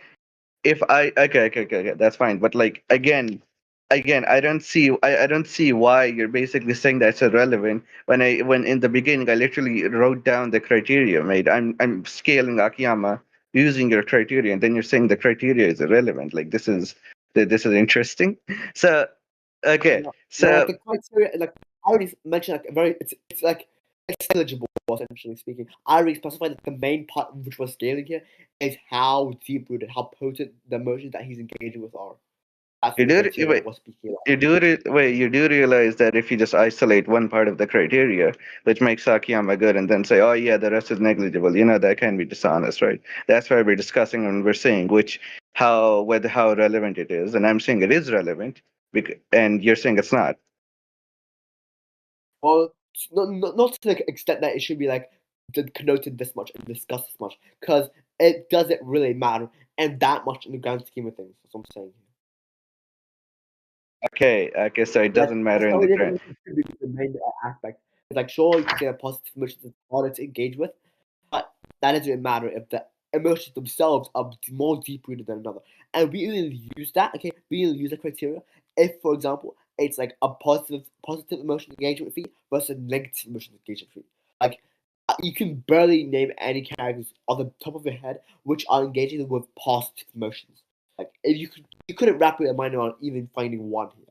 if I okay, that's fine. But like again, I don't see why you're basically saying that's irrelevant when in the beginning I literally wrote down the criteria made. I'm scaling Akiyama using your criteria, and then you're saying the criteria is irrelevant. Like this is interesting. So okay, No, like so the criteria, like I already mentioned, like very, it's like it's eligible, essentially speaking. I already specified that the main part which was scaling here is how deep rooted, how potent the emotions that he's engaging with are. That's you what the do criteria wait, was speaking about. wait, you do realize that if you just isolate one part of the criteria, which makes Akiyama good, and then say, oh yeah, the rest is negligible, that can be dishonest, right? That's why we're discussing and we're saying how relevant it is, and I'm saying it is relevant, and you're saying it's not. Well, not to the extent that it should be like connoted this much and discussed this much, because it doesn't really matter and that much in the grand scheme of things. That's what I'm saying. Okay, so it Like doesn't that's matter the in the only grand. difference should be the main aspect. It's like sure you can say that positive emotions is harder to engage with, but that doesn't matter if the emotions themselves are more deep rooted than another. And we only use that, okay? We only use the criteria if, for example, it's like a positive emotion engagement fee versus a negative emotion engagement fee. Like you can barely name any characters on the top of your head which are engaging with positive emotions. Like if you couldn't wrap your mind around even finding one here.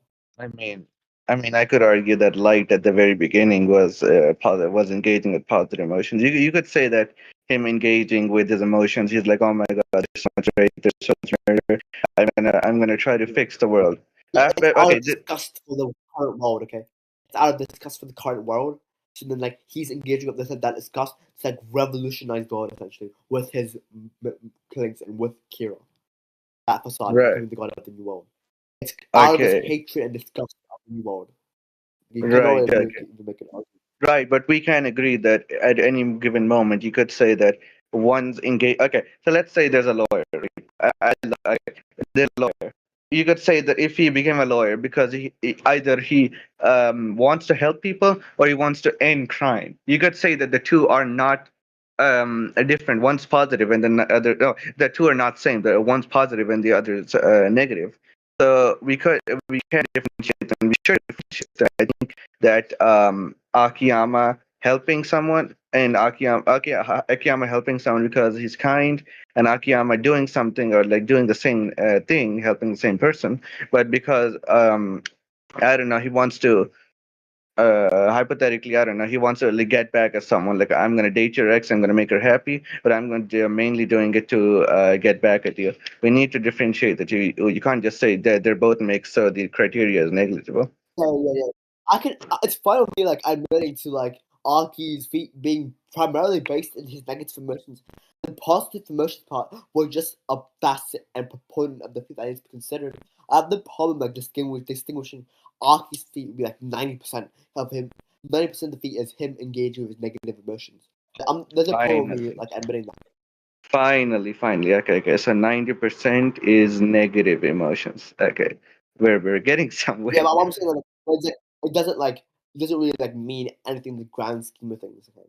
I mean, I could argue that Light at the very beginning was engaging with positive emotions. You could say that him engaging with his emotions, he's like, oh my god, there's so much rape, there's so much murder. I'm gonna try to fix the world. Yeah, it's After out okay, of disgust for the current world, okay? It's out of disgust for the current world. So then, like, he's engaging with this and that disgust to, like, revolutionize the world, essentially, with his killings and with Kira. That facade, right, becoming the god of the new world. It's out of his okay, hatred and disgust of the new world. You cannot right, really okay. make an argument. Right, but we can agree that at any given moment you could say that one's engaged. Okay, so let's say there's a lawyer. There's a lawyer. You could say that if he became a lawyer because either he wants to help people or he wants to end crime. You could say that the two are not different. One's positive and then the other. No, the two are not same. The one's positive and the other is negative. So we can differentiate and we should differentiate. I think that Akiyama helping someone and Akiyama helping someone because he's kind, and Akiyama doing something or like doing the same thing, helping the same person, but because I don't know, he wants to hypothetically, I don't know, he wants to like, get back at someone. Like I'm gonna date your ex, I'm gonna make her happy, but I'm going to mainly doing it to get back at you. We need to differentiate that. You can't just say that they're both mixed, so the criteria is negligible. Yeah. I can. It's fine with me, like, admitting to, like, Arky's feat being primarily based in his negative emotions. The positive emotions part was just a facet and proponent of the feat that is considered. I have the problem, like, distinguishing Arky's feat would be like 90% of him. 90% of the feat is him engaging with his negative emotions. There's a problem with me, Finally. like, admitting that. Finally. Okay. So 90% is negative emotions. Okay. We're getting Yeah, somewhere. but I'm saying, like, it doesn't really, like, mean anything in the grand scheme of things. Okay?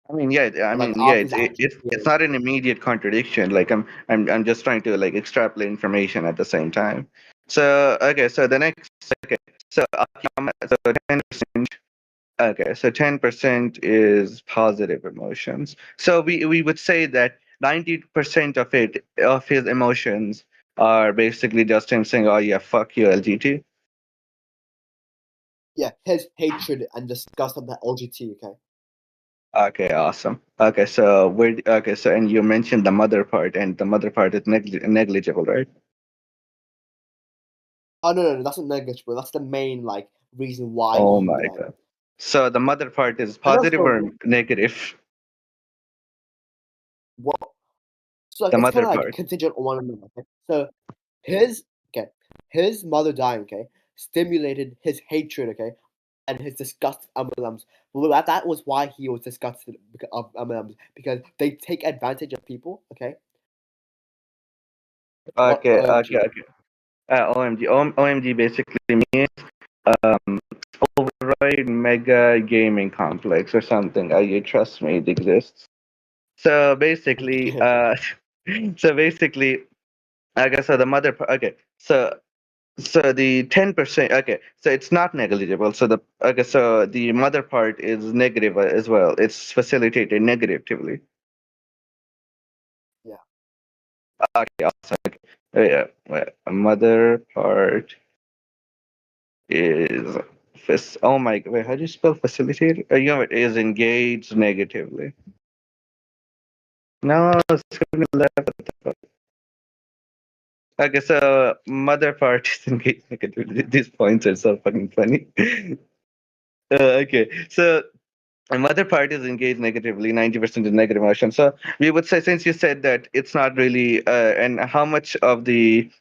Like Yeah, Arky's actually it's not an immediate contradiction. Like I'm just trying to like extrapolate information at the same time. So okay, so the next okay, so so 10%. Okay, so 10% is positive emotions. So we would say that 90% of his emotions are basically just him saying, "Oh yeah, fuck you, LGT." Yeah, his hatred and disgust of the LGBT. Okay. Okay, awesome. And you mentioned the mother part, and the mother part is negligible, right? Oh no, that's not negligible. That's the main like reason why Oh he. my god. So the mother part is And positive also, or negative? what? So like, The it's kind mother of like part. contingent on one another. Okay? So his okay, his mother dying. Okay, stimulated his hatred. Okay, and his disgust of MLMs. Well, that was why he was disgusted of MLMs because they take advantage of people. Okay, not Okay, okay, OMG. okay. OMG basically means um, override mega gaming complex or something. You trust me, it exists. So basically, so basically, okay. So the mother. Okay. So the 10%. Okay. So it's not negligible. So the mother part is negative as well. It's facilitated negatively. Yeah. Okay. Awesome. Okay. Yeah. Well, mother part is oh my, wait, how do you spell facilitate? You know, it is engaged negatively. No, it's gonna be left. Okay, so mother part is engaged negatively. These points are so fucking funny. Okay, so mother part is engaged negatively, 90% is negative emotion. So we would say, since you said that it's not really, and how much of the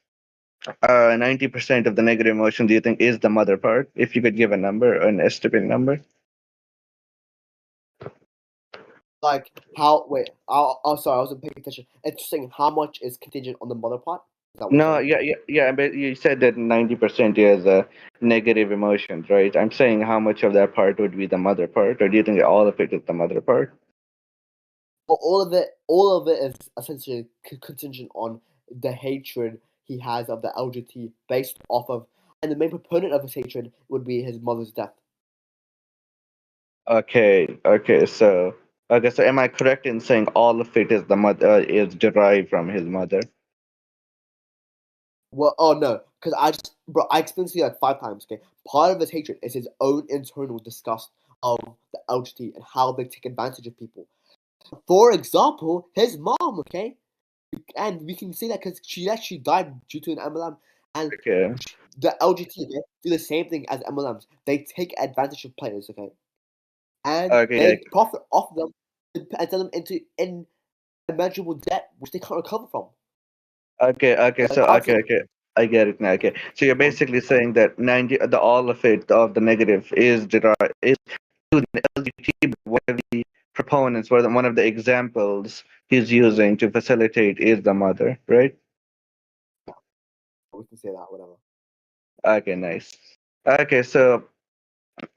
90% of the negative emotion do you think is the mother part? If you could give a number, an estimate number. Like how? Wait. Oh, sorry, I wasn't paying attention. Interesting. How much is contingent on the mother part? Is that what you're No, saying? yeah. But you said that 90% is negative emotions, right? I'm saying how much of that part would be the mother part, or do you think all of it is the mother part? But all of it is essentially contingent on the hatred he has of the LGBT, based off of, and the main proponent of his hatred would be his mother's death. Okay. So am I correct in saying all of it is the mother is derived from his mother? Well, oh no, because bro, I explained to you like 5 times. Okay, part of his hatred is his own internal disgust of the LGBT and how they take advantage of people. For example, his mom. Okay, and we can see that because she actually died due to an MLM, and Okay. the LGBT, okay, do the same thing as MLMs. They take advantage of players. Okay, and Okay. they profit off them and send them into unimaginable debt which they can't recover from. Okay. Like So I think, okay. I get it now. Okay. So you're basically saying that 90, the all of it of the negative is derived is to the LGBT, but one of the proponents, one of the examples he's using to facilitate is the mother, right? we can say that, whatever. Okay, nice. Okay, so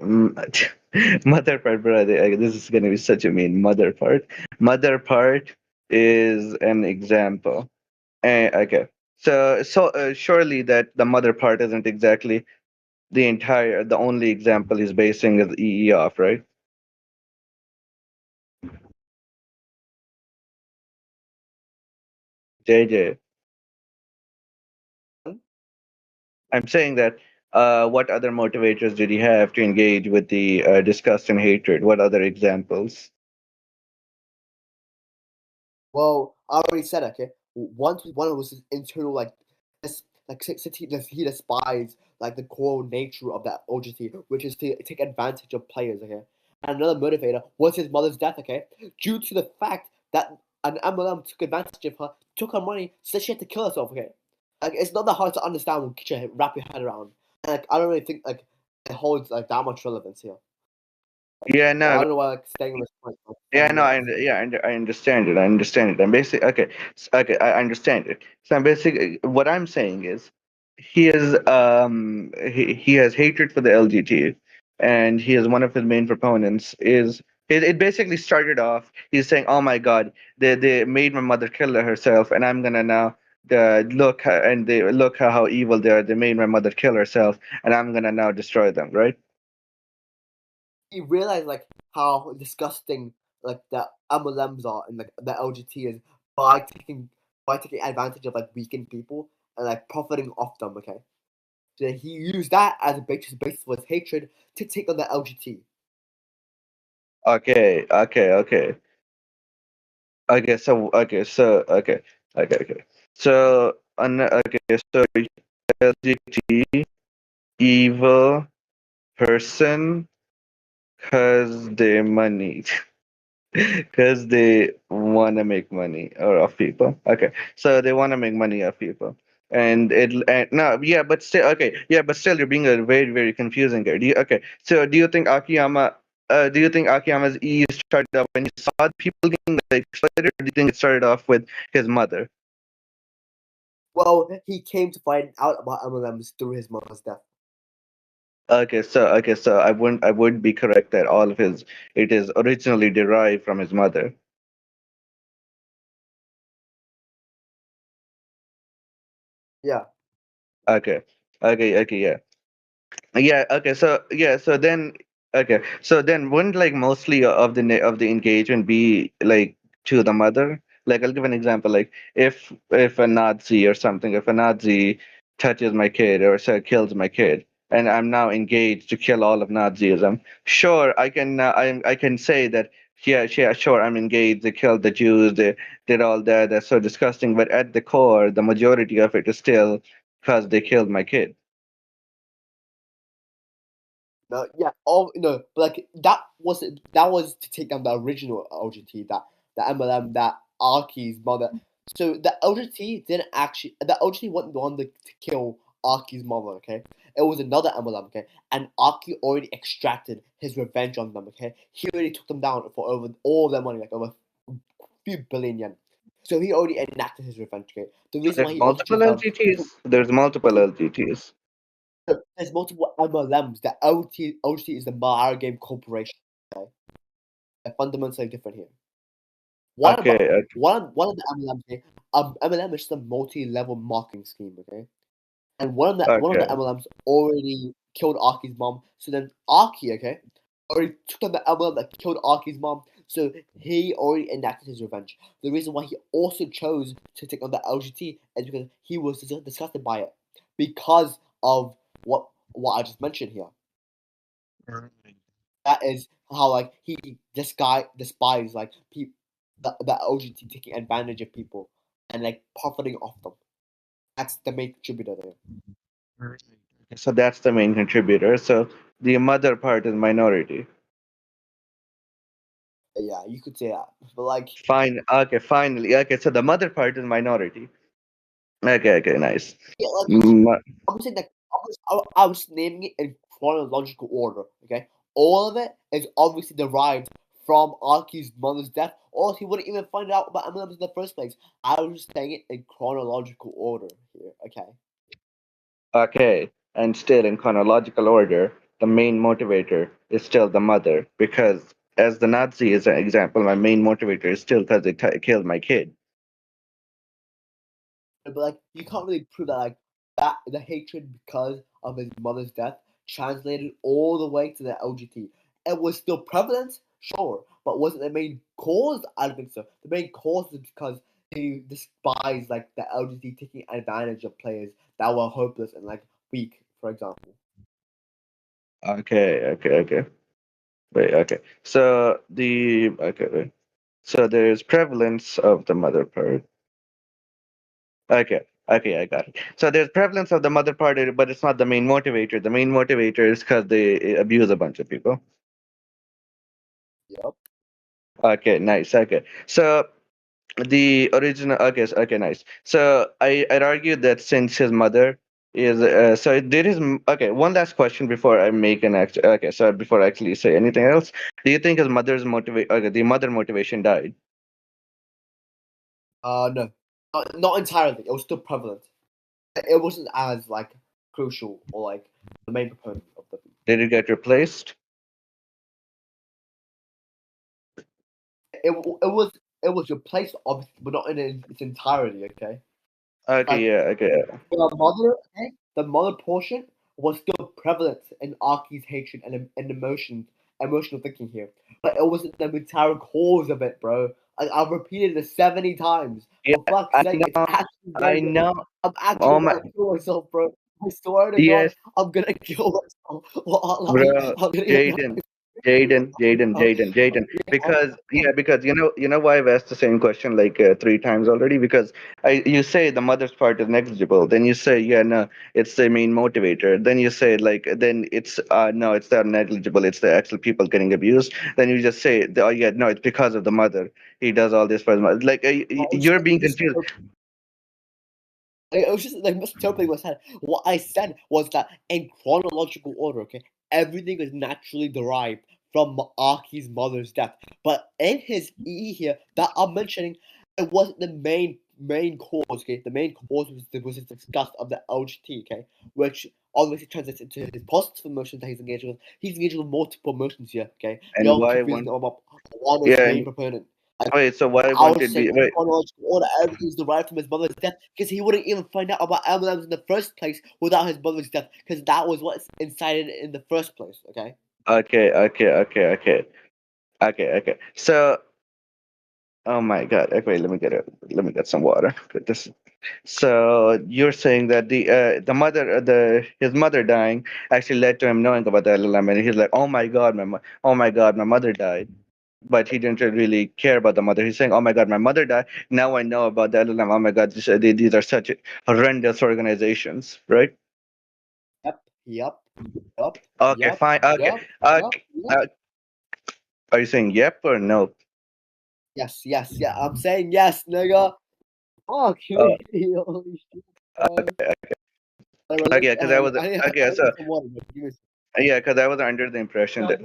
mm, mother part, brother. This is gonna be such a mean mother part. Mother part is an example. Okay, so surely that the mother part isn't exactly the only example he's basing his EE off, right? JJ, I'm saying that. What other motivators did he have to engage with the disgust and hatred? What other examples? Well, I already said okay. One was his internal since he despised like the core nature of that OGT, which is to take advantage of players. Okay, and another motivator was his mother's death. Okay, due to the fact that an MLM took advantage of her, took her money, so she had to kill herself. Okay, like it's not that hard to understand when you wrap your head around. And like I don't really think like it holds like that much relevance here. Yeah, So I no, don't know why like staying on this point for like yeah, 10 no, minutes. I understand it. I understand it. I'm basically okay. Okay, I understand it. So I'm basically what I'm saying is he has hatred for the LGBT, and he is one of his main proponents. It basically started off. He's saying, "Oh my God, they made my mother kill herself, and I'm gonna now." And they look how evil they are. They made my mother kill herself, and I'm gonna now destroy them. Right? He realized like how disgusting like the MLMs are and like the LGT is by taking advantage of like weakened people and like profiting off them. Okay, so he used that as a basis for his hatred to take on the LGBT. Okay, okay, okay. Okay. So okay, so LGBT evil person because they money. Because they want to make money or of people. Okay, so they want to make money of people, and no, yeah, but still, okay, yeah, but still, you're being a very very confusing here. Okay, so do you think Akiyama? Do you think Akiyama's E started off when he saw people getting like exploited, or do you think it started off with his mother? Well, he came to find out about MLMs through his mother's death. Okay, so I would be correct that all of his it is originally derived from his mother. Yeah. Okay, yeah. Yeah, so then wouldn't like mostly of of the engagement be like to the mother? Like I'll give an example. Like if a Nazi or something, if a Nazi touches my kid or say kills my kid, and I'm now engaged to kill all of Nazism, sure I can say that yeah, sure, I'm engaged. They killed the Jews. They did all that. That's so disgusting. But at the core, the majority of it is still because they killed my kid. No, yeah, oh no, but like that was to take down the original LGT, that the MLM, that Arky's mother. So the LGT didn't actually, the LGT wasn't the one to kill Arky's mother. Okay, it was another MLM. Okay, and Arky already extracted his revenge on them. Okay, he already took them down for over all their money, like over a few billion yen. So he already enacted his revenge. Okay, the reason why There's he also multiple took down. LGTs. There's multiple LGTs. There's multiple MLMs. The LT is the Mahara Game Corporation. Okay? They're fundamentally different here. Okay, okay, One of the MLMs here, MLM is just a multi-level marketing scheme, okay? And one of the okay, MLMs already killed Aki's mom. So then Aki, okay, already took on the MLM that killed Aki's mom. So he already enacted his revenge. The reason why he also chose to take on the LGT is because he was disgusted by it, because of what I just mentioned here. That is how like he this guy despises like people, the LGBT taking advantage of people and like profiting off them. That's the main contributor there. so that's the main contributor. So the mother part is minority. Yeah, you could say that. But like, Fine. Okay, finally. Okay, so the mother part is minority. Okay, nice. yeah, like Mm, I'm saying that I was naming it in chronological order. Okay, all of it is obviously derived from Aki's mother's death, or he wouldn't even find out about MLMs in the first place. I was just saying it in chronological order here. Okay. Okay, and still in chronological order, the main motivator is still the mother because, as the Nazi is an example, my main motivator is still because they killed my kid. But like you can't really prove that like that the hatred because of his mother's death translated all the way to the LGBT. It was still prevalent, sure, but was it the main cause? I don't think so. The main cause is because he despised like the LGBT taking advantage of players that were hopeless and like weak, for example. Okay. Wait, okay. So wait. So there's prevalence of the mother part. Okay, I got it. So there's prevalence of the mother part, but it's not the main motivator. The main motivator is because they abuse a bunch of people. Yep. Okay, nice. Okay, so the original. Okay, nice. So I'd argue that since his mother is so there is okay. One last question before I make an act. Okay, so before I actually say anything else, do you think his mother's motivate? Okay, the mother motivation died. No, not entirely. It was still prevalent. It wasn't as like crucial or like the main proponent of the. Did it get replaced? It was replaced obviously, but not in its entirety. Okay, Okay, like yeah, okay. the mother, okay, the mother portion was still prevalent in Aki's hatred and emotional thinking here, but it wasn't the entire cause of it, bro. I've repeated it 70 times. Yeah, For fuck's I sake, it's know, actually I getting me. know. I'm actually Oh my, gonna kill myself, bro. I swear to God, yes, I'm gonna kill myself. bro, I'm gonna get Jaden, Jaden. oh, Because yeah, because you know why I've asked the same question like 3 times already. Because you say the mother's part is negligible, then you say yeah, no, it's the main motivator. Then you say like then it's no, it's not negligible. It's the actual people getting abused. Then you just say oh yeah, no, it's because of the mother. He does all this for the mother. Like it's you're like being this. confused. It was just like misinterpreting what I said. What I said was that in chronological order, okay, everything is naturally derived from Aki's mother's death. But in his E here that I'm mentioning, it wasn't the main cause, okay? The main cause was his disgust of the LGT, okay? Which obviously translates into his positive emotions that he's engaging with. He's engaging with multiple emotions here, okay? And You're why confusing one? him about one is Yeah, main and proponent. wait. So why I won't was it saying be? in Wait, chronological order, everything's derived from his mother's death because he wouldn't even find out about MLMs in the first place without his mother's death because that was what's incited in the first place. Okay. okay. So, oh my God. Okay, let me get some water. Put this. So you're saying that the mother the his mother dying actually led to him knowing about the LLM, and he's like, oh my God, oh my God, my mother died. But he didn't really care about the mother. He's saying, oh my God, my mother died. Now I know about the LLM. Oh my God, these are such horrendous organizations, right? Yep. Yep. Yep. Okay, Yep. fine. Okay. Yep. Uh, Yep. Yep. uh, are you saying yep or no? Yes. Yes. Yeah. I'm saying yes, nigga. Fuck Uh, me. Holy shit, man. Whatever, okay, because I okay, so need some water, bro. Give me some. yeah, because I was under the impression that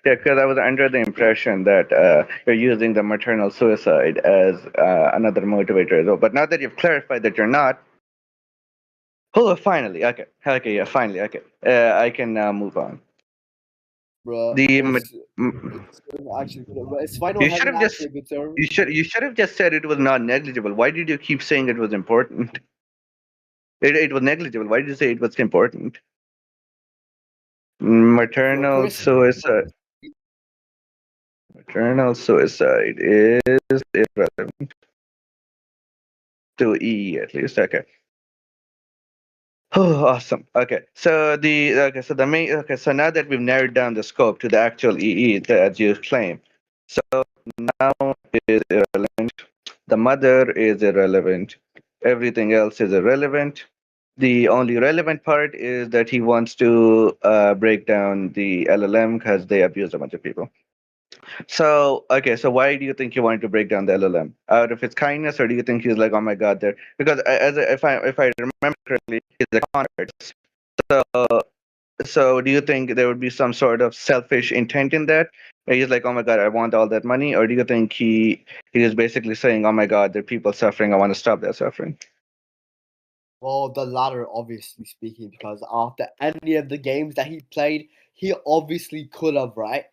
yeah, because I was under the impression that you're using the maternal suicide as another motivator as well. But now that you've clarified that you're not, oh, finally, yeah, finally, I can now move on. Bro, The m- it's actually it's final you should hasn't have just actually a good term. you should have just said it was not negligible. Why did you keep saying it was important? It was negligible. Why did you say it was important? Maternal Chris, suicide. Maternal suicide is irrelevant to E at least. Okay. Oh, awesome. So the main so now that we've narrowed down the scope to the actual EE that you claim, so now is irrelevant. The mother is irrelevant. Everything else is irrelevant. The only relevant part is that he wants to break down the LLM because they abuse a bunch of people. So, okay, so why do you think he wanted to break down the LLM? Out of his kindness, or do you think he's like, oh my God, there? Because if I remember correctly, he's a con artist. So, so do you think there would be some sort of selfish intent in that? Where he's like, oh my God, I want all that money, or do you think he is basically saying, oh my God, there are people suffering, I want to stop that suffering? well, the latter, obviously speaking, because after any of the games that he played, he obviously could have, right,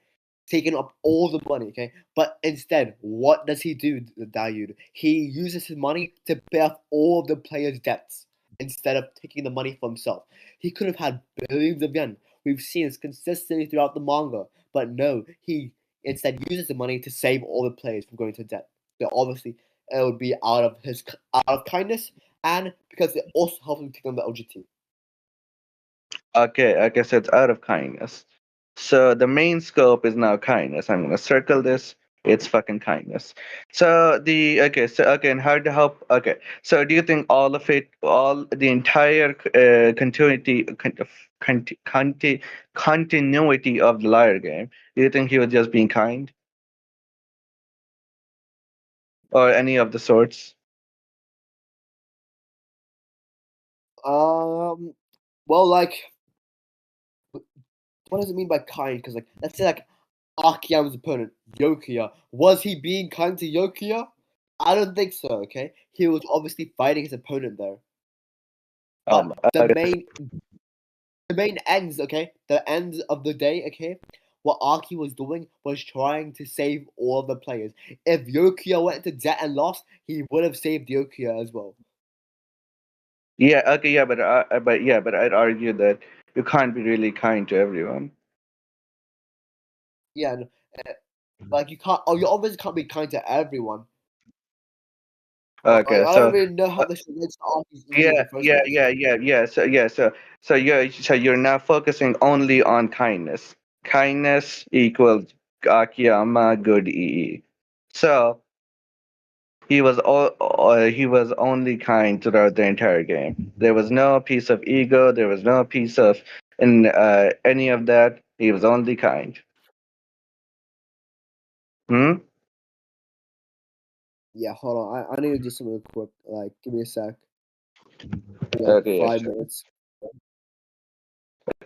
taken up all the money, okay? But instead, what does he do, Daud? He uses his money to pay off all of the players' debts instead of taking the money for himself. He could have had billions of yen. We've seen this consistently throughout the manga, but no, he instead uses the money to save all the players from going to debt. So obviously, it would be out of kindness and because it also helps him take on the OGT. Okay, I guess it's out of kindness. So the main scope is now kindness. I'm gonna circle this. It's fucking kindness. So and how to help? Okay, so do you think all of it, all the entire continuity of the liar game? Do you think he was just being kind, or any of the sorts? Um, well, like, what does it mean by kind? Because, like, let's say, like, Akiyama's opponent, Yokiya, was he being kind to Yokiya? I don't think so, okay? He was obviously fighting his opponent there. But Okay. the main ends, okay? The ends of the day, okay? What Aki was doing was trying to save all the players. If Yokiya went to debt and lost, he would have saved Yokiya as well. Yeah. Okay. Yeah. But I'd argue that you can't be really kind to everyone. Yeah, Like you can't. Oh, you obviously can't be kind to everyone. But like, Okay, I don't so really know how the show gets to all these E in yeah, the first yeah, place. yeah. So you're now focusing only on kindness. Kindness equals Akiyama good EE. So he was only kind throughout the entire game. There was no piece of ego. There was no piece of in any of that. He was only kind. Hmm. Yeah, hold on. I need to do something real quick. Like, give me a sec. Like Okay, yeah, 5 minutes.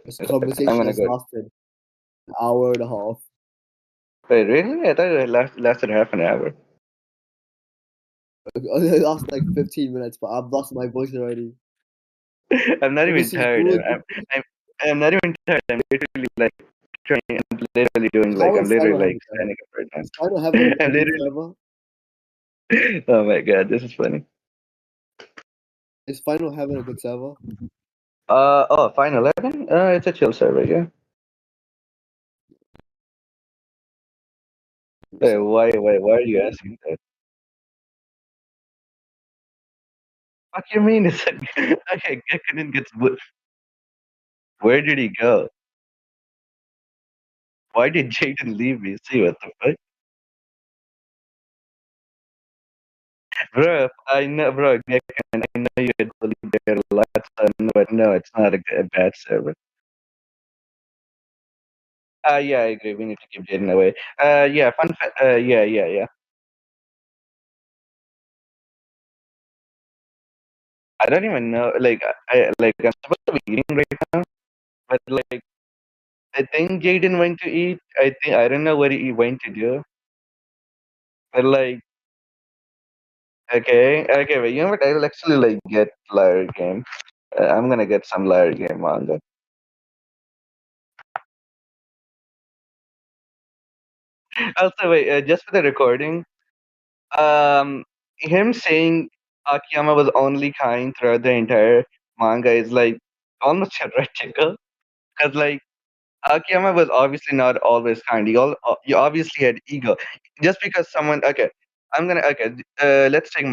This sure. I'm conversation gonna has go. lasted an hour and a half. Wait, really? I thought it lasted half an hour. It lasted like 15 minutes, but I've lost my voice already. I'm not But even this is tired. good. I'm not even tired. I'm literally like trying. I'm literally doing like How I'm is literally Final like Heaven then? standing up right Is Final Heaven now. a I'm good literally. server? Oh my god, this is funny. Is Final Heaven a good server? Oh, Final 11? It's a chill server, yeah. Give me a sec. Why are you asking that? What do you mean? It's okay. Gekkonen gets. Where did he go? Why did Jayden leave me? See what the fuck, bro? I know, bro. Gekkonen, I know you had bullied there lots, but no, it's not a bad server. Yeah, I agree. We need to keep Jaden away. Yeah, yeah. I don't even know. I'm supposed to be eating right now, but like, I think Jaden went to eat. I don't know what he went to do, but like, okay, but you know what? I'll actually like get Liar Game. I'm gonna get some Liar Game manga. Also, wait, just for the recording, him saying Akiyama was only kind throughout the entire manga is like almost heretical. Because like Akiyama was obviously not always kind. He obviously had ego. Just because someone, okay, let's take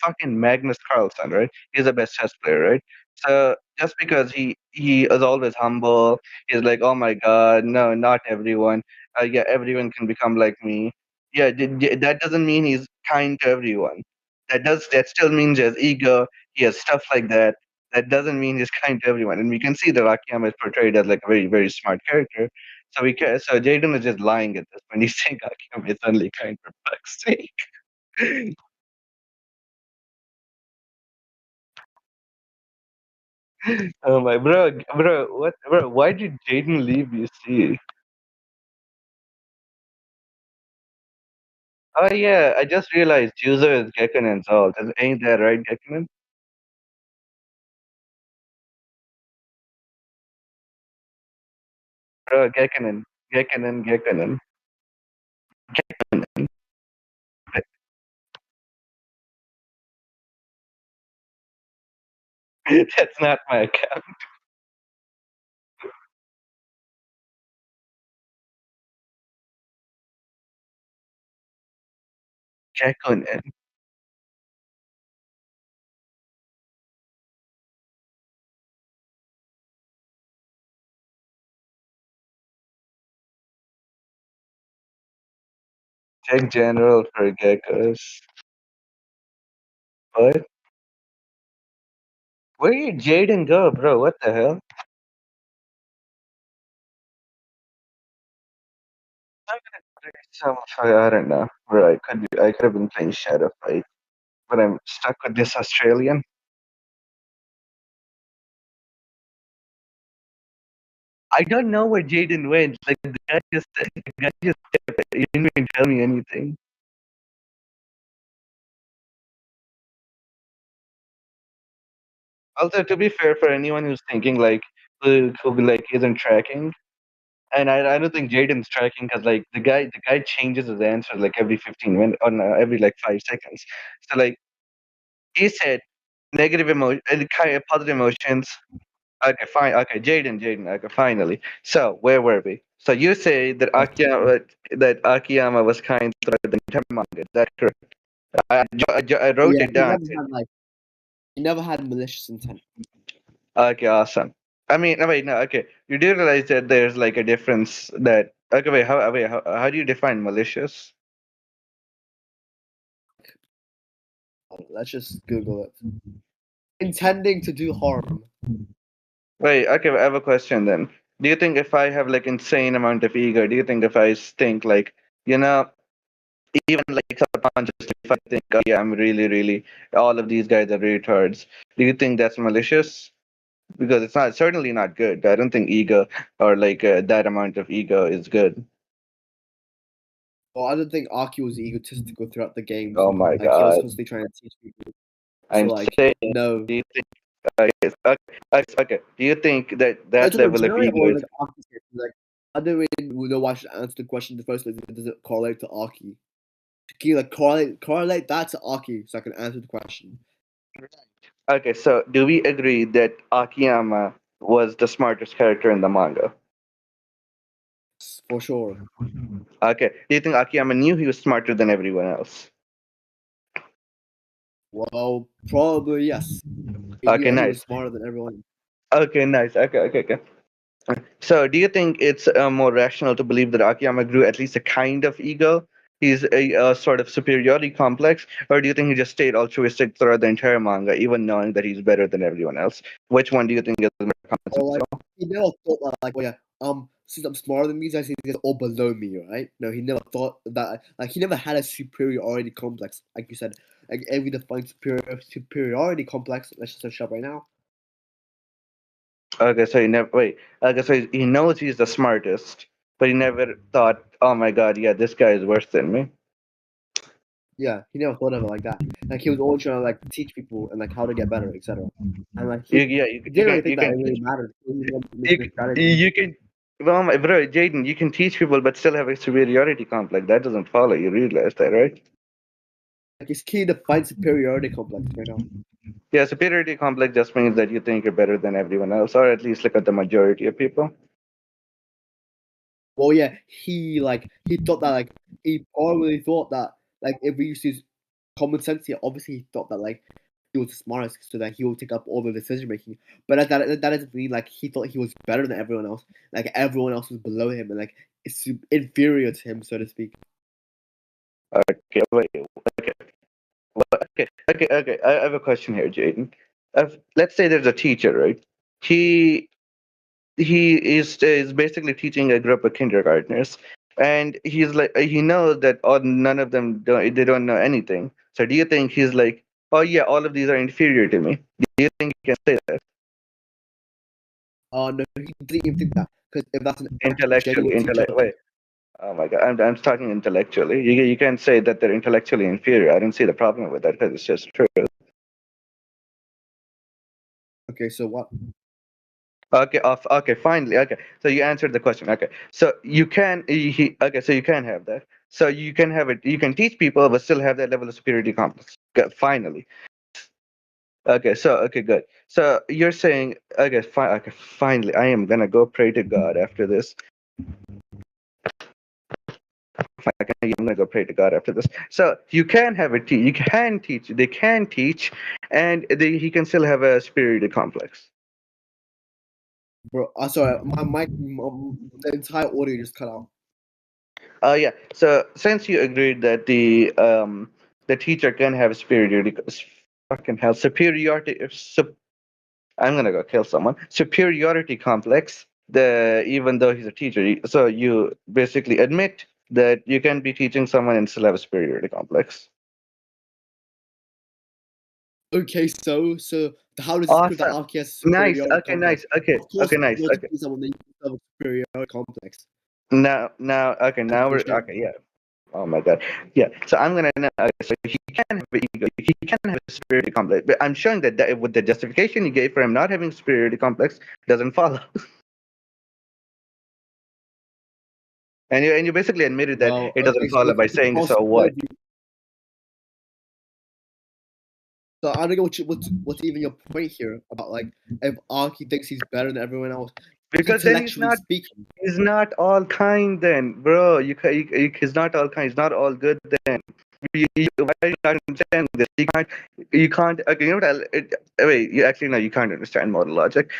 fucking Magnus Carlsen, right? He's the best chess player, right? So just because he is always humble, he's like, oh my god, no, not everyone. Yeah, everyone can become like me. Yeah, that doesn't mean he's kind to everyone. That still means he has ego. He has stuff like that. That doesn't mean he's kind to everyone. And we can see that Akiyama is portrayed as like a very, very smart character. So Jayden is just lying at this point. He's saying Akiyama is only kind for fuck's sake. Oh my bro, why did Jayden leave UC? Oh yeah, I just realized Juzo is Gekkonen's alt. Ain't that right, Gekkonen? Bro, Gekkonen. That's not my account. Gekkonen. Check general for geckos. What? Where did Jayden go, bro? What the hell? I don't know. Bro, I could have been playing Shadow Fight, but I'm stuck with this Australian. I don't know where Jayden went. Like the guy just he didn't even tell me anything. Also, to be fair, for anyone who's thinking like who like isn't tracking, and I don't think Jayden's tracking because like the guy changes his answer like every 15 minutes on every like 5 seconds. So like he said negative emotion, positive emotions. Okay, fine. Okay, Jayden. Okay, finally. So where were we? So you say that Akiyama was kind throughout the entire manga. Is that correct? I Oh wrote yeah, it down. he never had malicious intent. Okay, awesome. I mean, no, wait, no, okay. You do realize that there's like a difference that. Okay, how do you define malicious? Let's just Google it. Intending to do harm. Wait, okay, I have a question then. Do you think if I have like insane amount of ego, do you think if I think like, you know, even like subconsciously, if I think, oh, yeah, I'm really, all of these guys are retards, do you think that's malicious? Because it's not certainly not good. I don't think ego or like that amount of ego is good. Well, I don't think Aki was egotistical throughout the games. Oh my Like he was God. constantly trying to teach people. So I'm like, saying, no. do you think, yes, okay. Do you think that I that told level of generally ego or is like Aki. Like I don't really know why I should answer the question in the first place. It doesn't correlate to Aki. Can you like correlate that to Aki so I can answer the question? okay? So, do we agree that Akiyama was the smartest character in the manga? For sure. Okay. Do you think Akiyama knew he was smarter than everyone else? Well, probably yes. He knew Okay, that he nice. was smarter than everyone. Okay, nice. Okay. So, do you think it's more rational to believe that Akiyama grew at least a kind of ego? He's a sort of superiority complex, or do you think he just stayed altruistic throughout the entire manga, even knowing that he's better than everyone else? Which one do you think is more Or like consensual? he never thought that like, oh yeah, since I'm smarter than these guys, these guys are all below me, right? No, he never thought that. Like he never had a superiority complex, like you said. Like every defined superiority complex. Let's just search up right now. Okay, so he never wait. Okay, so he knows he's the smartest, but he never thought, "Oh my God, yeah, this guy is worse than me." Yeah, he never thought of it like that. Like he was always trying to like teach people and like how to get better, etc. And like Yeah, he didn't really think you that can it really teach mattered. He was you making a strategy. you can. Well, my bro, Jaden, you can teach people, but still have a superiority complex. That doesn't follow. You realize that, right? Like it's key to find superiority complex right now. Yeah, superiority complex just means that you think you're better than everyone else, or at least look at the majority of people. Well, yeah, he thought that like he probably thought that like if we used to use common sense here, obviously he thought that like he was the smartest, so that he would take up all the decision making. But that doesn't mean like he thought he was better than everyone else. Like everyone else was below him and like it's inferior to him, so to speak. Okay, wait, okay, okay. I have a question here, Jaden. Let's say there's a teacher, right? He he is basically teaching a group of kindergartners, and he's like he knows that none of them don't know anything. So do you think he's like, oh yeah, all of these are inferior to me? Do you think he can say that No, he didn't even think that because if that's an actual intellectually? genuine teacher, Wait, oh my God, I'm talking intellectually. You can't say that they're intellectually inferior. I don't see the problem with that because it's just true. okay, so what? Okay, okay, finally. Okay, so you answered the question. Okay, so you can okay, so you can have that. So you can have it. You can teach people, but still have that level of superiority complex. Okay, finally. Okay, so okay, good. So you're saying okay, fine. Okay, finally, I am gonna go pray to God after this. Okay, I'm gonna go pray to God after this. So you can have it. You can teach. They can teach, and he can still have a superiority complex. Bro, sorry, my mic, the entire audio just cut out. Yeah. So since you agreed that the teacher can have superiority, fucking hell, superiority. I'm gonna go kill someone. Superiority complex. The even though he's a teacher, so you basically admit that you can be teaching someone and still have a superiority complex. Okay, so how does this prove that Awesome. Archie has Nice. superiority Okay. complex? Nice. Okay. Of course, Okay. if Nice. you're Okay. teaching someone that you have a superiority complex. Now. Okay. That's Now for we're sure. okay. Yeah. Oh my God. Yeah. So I'm gonna know. So he can have an ego. He can have a superiority complex. But I'm showing that with the justification you gave for him not having superiority complex doesn't follow. And you basically admitted that Well, it okay, doesn't so follow by if you saying cross so all what. of you, So I don't know what's even your point here about like if Aki thinks he's better than everyone else, Because then intellectually speaking. he's not all kind then, bro. He's not all kind. He's not all good then. Why are you not understanding this? You can't. Okay, you know what? Wait, you actually no, you can't understand model logic.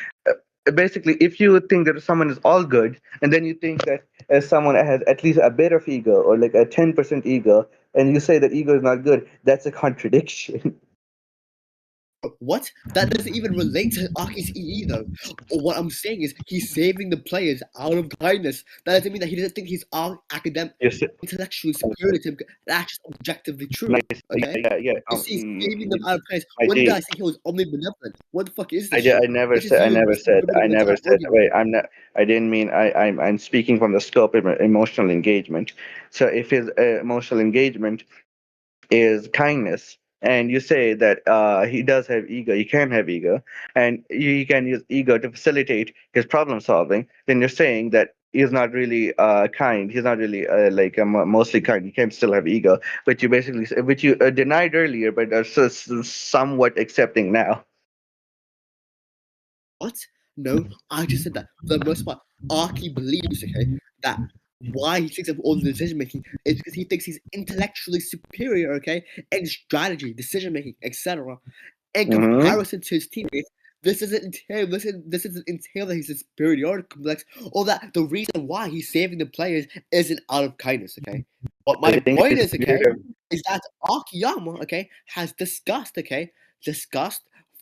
Basically, if you think that someone is all good, and then you think that someone has at least a bit of ego or like a 10% ego, and you say that ego is not good, that's a contradiction. What? That doesn't even relate to Aki's EE though. What I'm saying is he's saving the players out of kindness. That doesn't mean that he doesn't think he's academic, Yes, intellectually superior to him. That's just objectively true. nice. Okay? Yeah. You see, he's saving them out of kindness. My When did I G. say he was omnibenevolent? What the fuck is this shit? I never This is said. I you never missing said. the I the never entire said. argument. Wait, I'm not. I didn't mean. I'm speaking from the scope of emotional engagement. So if his emotional engagement is kindness, and you say that he does have ego, he can have ego, and he can use ego to facilitate his problem solving, then you're saying that he's not really kind. He's not really like mostly kind. He can still have ego, but you basically, which you denied earlier, but are somewhat accepting now. What? No, I just said that for the most part, Arky believes, okay, that why he thinks of all the decision making is because he thinks he's intellectually superior, okay, in strategy, decision making, etc. In Mm-hmm. comparison to his teammates, this doesn't entail that he's a superiority complex, or that the reason why he's saving the players isn't out of kindness, okay. But I my think point he's is, okay, superior. is that Akiyama, okay, has discussed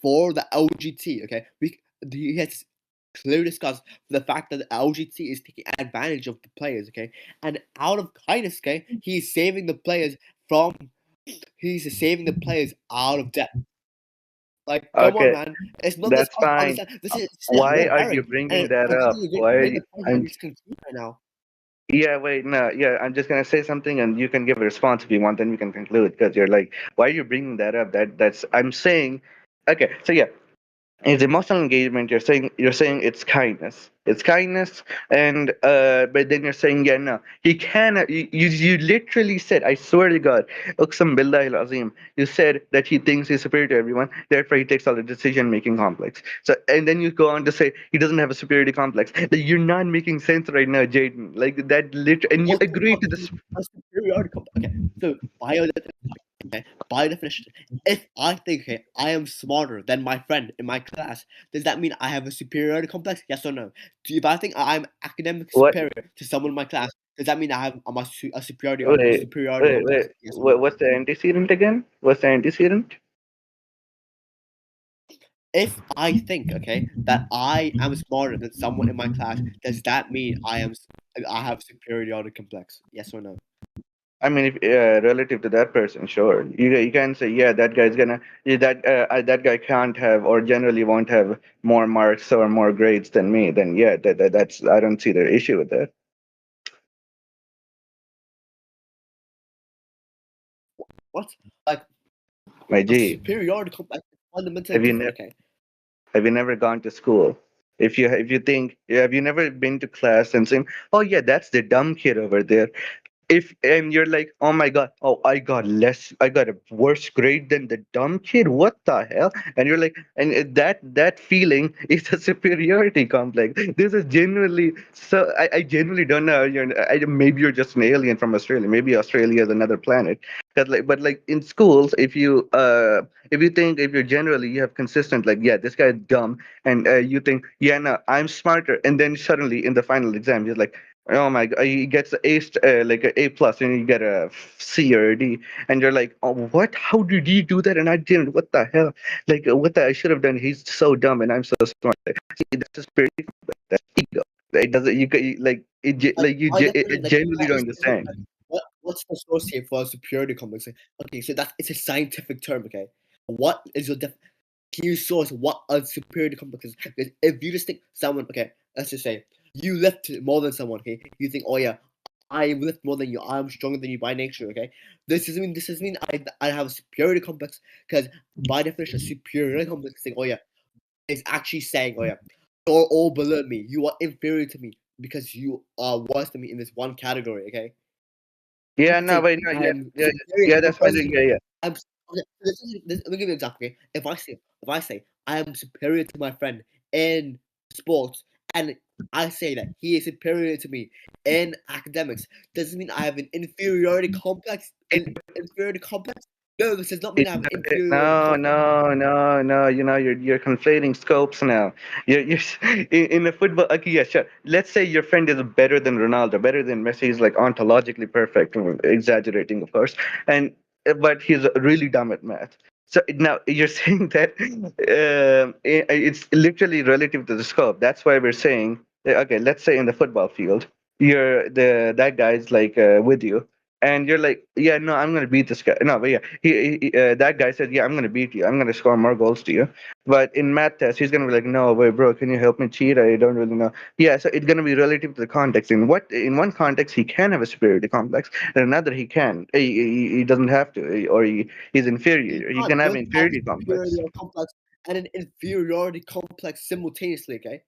for the LGT, okay. He has clearly discussed the fact that the LGT is taking advantage of the players, okay, and out of kindness, okay, he's saving the players out of debt. Like, come on, Okay, man. It's not this that's hard to fine. understand. This is a Why red are you herring. bringing And that I think up? you're Why are getting you? the point here. I'm You're just confused right now. Yeah, wait, no, yeah, I'm just gonna say something, and you can give a response if you want. Then we can conclude because you're like, why are you bringing that up? That's I'm saying. Okay, so yeah, it's emotional engagement. You're saying it's kindness, and but then you're saying yeah, no, he can. You literally said, I swear to God, uqsam billahi azim, you said that he thinks he's superior to everyone, therefore he takes all the decision making complex. So and then you go on to say he doesn't have a superiority complex. You're not making sense right now, Jayden. Like that, literally, and you What the agree fuck to is this. a superiority complex? Okay, so by definition, if I think, okay, I am smarter than my friend in my class, does that mean I have a superiority complex? Yes or no? If I think I'm academically What? superior to someone in my class, does that mean I'm a Wait, superiority complex? Yes or no? What's the antecedent again? What's the antecedent? If I think, okay, that I am smarter than someone in my class, does that mean I have superiority complex? Yes or no? I mean, if relative to that person, sure, you can say, yeah, that guy's gonna that guy can't have or generally won't have more marks or more grades than me. Then yeah, that's I don't see the issue with that. What? Like My a G, superiority complex is fundamentally have you different, never okay? have you never gone to school? If you think, yeah, have you never been to class and saying, oh yeah, that's the dumb kid over there? If and you're like, oh my god, oh I got a worse grade than the dumb kid, what the hell? And you're like, and that feeling is a superiority complex. This is genuinely so I genuinely don't know. Maybe you're just an alien from Australia. Maybe Australia is another planet. 'Cause but like in schools, if you think, if you're generally, you have consistent, like, yeah, this guy's dumb, and you think, yeah, no, I'm smarter, and then suddenly in the final exam you're like, oh my god, he gets like a plus, and you get a C or a D, and you're like, oh, what? How did he do that? And I didn't. What the hell? Like, what I should have done? He's so dumb, and I'm so smart. Like, see, that's just pretty. That's ego. It doesn't. Like Like by it definition, like genuinely that don't is understand. like, what's the source here for a superiority complex? Okay, so it's a scientific term, okay? What is your can you source what a superiority complex is? Because if you just think someone, okay, let's just say you lift more than someone, okay, you think, oh yeah, I lift more than you, I'm stronger than you by nature, okay. This doesn't mean I have a superiority complex, because by definition, a superiority complex is saying, oh yeah, is actually saying, oh yeah, you're all below me, you are inferior to me because you are worse than me in this one category, okay. I'm Yeah, not no, saying wait, no, I yeah, am yeah, superior yeah. to one That's fine. person. Yeah, yeah. I'm Let me give you an example. Okay? If I say I am superior to my friend in sports, and I say that he is superior to me in academics, doesn't mean I have an inferiority complex. Inferiority complex? No, this does not mean I have an inferiority No, complex. no. You're conflating scopes now. In the football. Okay, yeah, sure. Let's say your friend is better than Ronaldo, better than Messi. He's like ontologically perfect. Exaggerating, of course, and but he's really dumb at math. So now you're saying that it's literally relative to the scope. That's why we're saying, okay, let's say in the football field, that guy's like with you, and you're like, yeah, no, I'm gonna beat this guy. No, but yeah, that guy said, yeah, I'm gonna beat you. I'm gonna score more goals to you. But in math test, he's gonna be like, no, wait, bro, can you help me cheat? I don't really know. Yeah, so it's gonna be relative to the context. In one context he can have a superiority complex, in another he can. He doesn't have to, or he's You inferior. He can't can have both an have a inferiority complex. superiority complex and an inferiority complex simultaneously. Okay,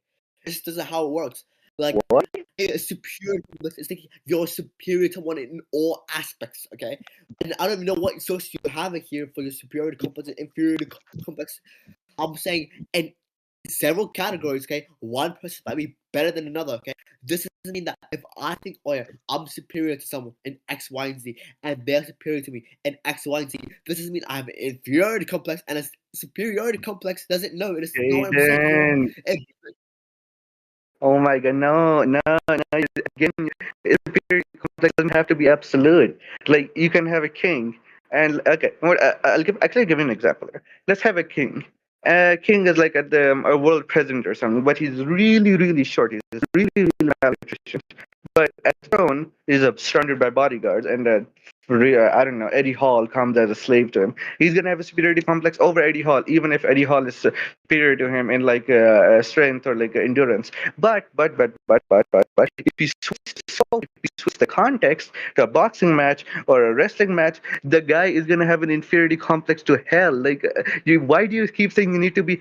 this isn't how it works. Like What? a superior complex is like you're superior to one in all aspects. Okay, and I don't even know what source you have here for your superiority complex and inferiority complex. I'm saying in several categories, okay, one person might be better than another, okay? This doesn't mean that if I think, oh yeah, I'm superior to someone in X, Y, and Z, and they're superior to me in X, Y, and Z, this doesn't mean I have an inferiority complex, and a superiority complex doesn't know. It is not what I'm saying here. Jayden. Oh my god, no. Again, superiority complex doesn't have to be absolute. Like you can have a king, and okay, I'll give you an example. Here. Let's have a king. King is like a world president or something, but he's really short. He's really malnutrition. But at throne, he's surrounded by bodyguards, and I don't know, Eddie Hall comes as a slave to him. He's gonna have a superiority complex over Eddie Hall, even if Eddie Hall is superior to him in like strength or like endurance. But if you switch the context to a boxing match or a wrestling match, the guy is gonna have an inferiority complex to hell. Like, why do you keep saying you need to be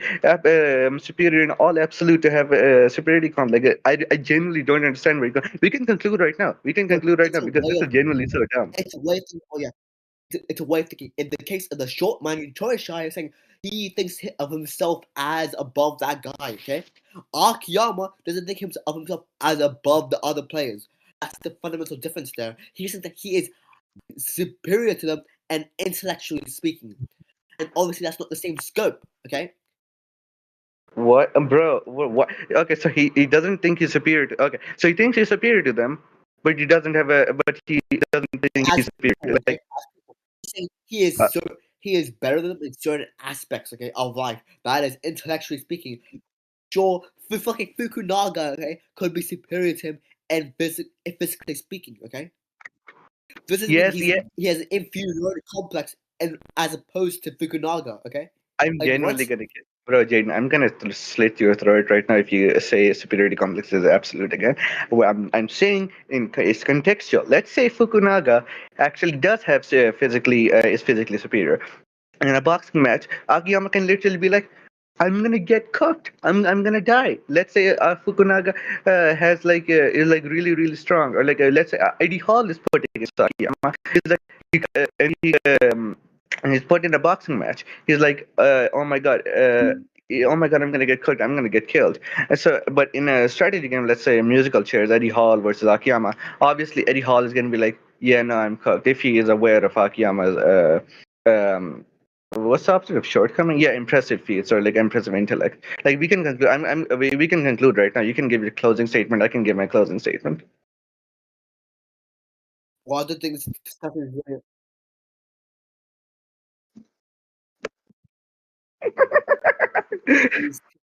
superior in all absolute to have a superiority complex? Like, I genuinely don't understand where you're going. We can conclude right now. We can conclude right It's now a because way this of is genuinely so dumb. it's a way of thinking, oh yeah, it's a way of thinking. In the case of the short man, Notorious Shy is saying he thinks of himself as above that guy. Okay, Akiyama doesn't think of himself as above the other players. That's the fundamental difference there. He thinks that he is superior to them and intellectually speaking, and obviously that's not the same scope. Okay, What, bro? What? Okay, so he doesn't think he's superior to. Okay, so he thinks he's superior to them, but he doesn't have a. But he doesn't think as he's superior. people, okay, Like, as people, he's saying he is better than them in certain aspects. Okay, of life. That is intellectually speaking. Sure, fucking Fukunaga, okay, could be superior to him and physically speaking, okay? This doesn't mean yes, yeah. he has an inferiority complex and as opposed to Fukunaga, okay? I'm Like genuinely what? gonna get, bro, Jaden. I'm gonna slit your throat right now if you say superiority complex is absolute again. Well, I'm saying it's contextual. Let's say Fukunaga actually does have physically is physically superior. In a boxing match, Akiyama can literally be like, "I'm gonna get cooked. I'm gonna die." Let's say Fukunaga has like is like really strong, or like let's say Eddie Hall is putting against Akiyama. He's like, and and he's put in a boxing match. He's like, "Oh my god." Oh my god, I'm gonna get cooked, I'm gonna get killed. And so, but in a strategy game, let's say a musical chairs, Eddie Hall versus Akiyama, obviously Eddie Hall is gonna be like, yeah, no, I'm cooked, if he is aware of Akiyama's what's the opposite of shortcoming? Yeah, impressive feats or like impressive intellect. Like we can conclude. We can conclude right now. You can give your closing statement. I can give my closing statement. Well, I don't think this stuff is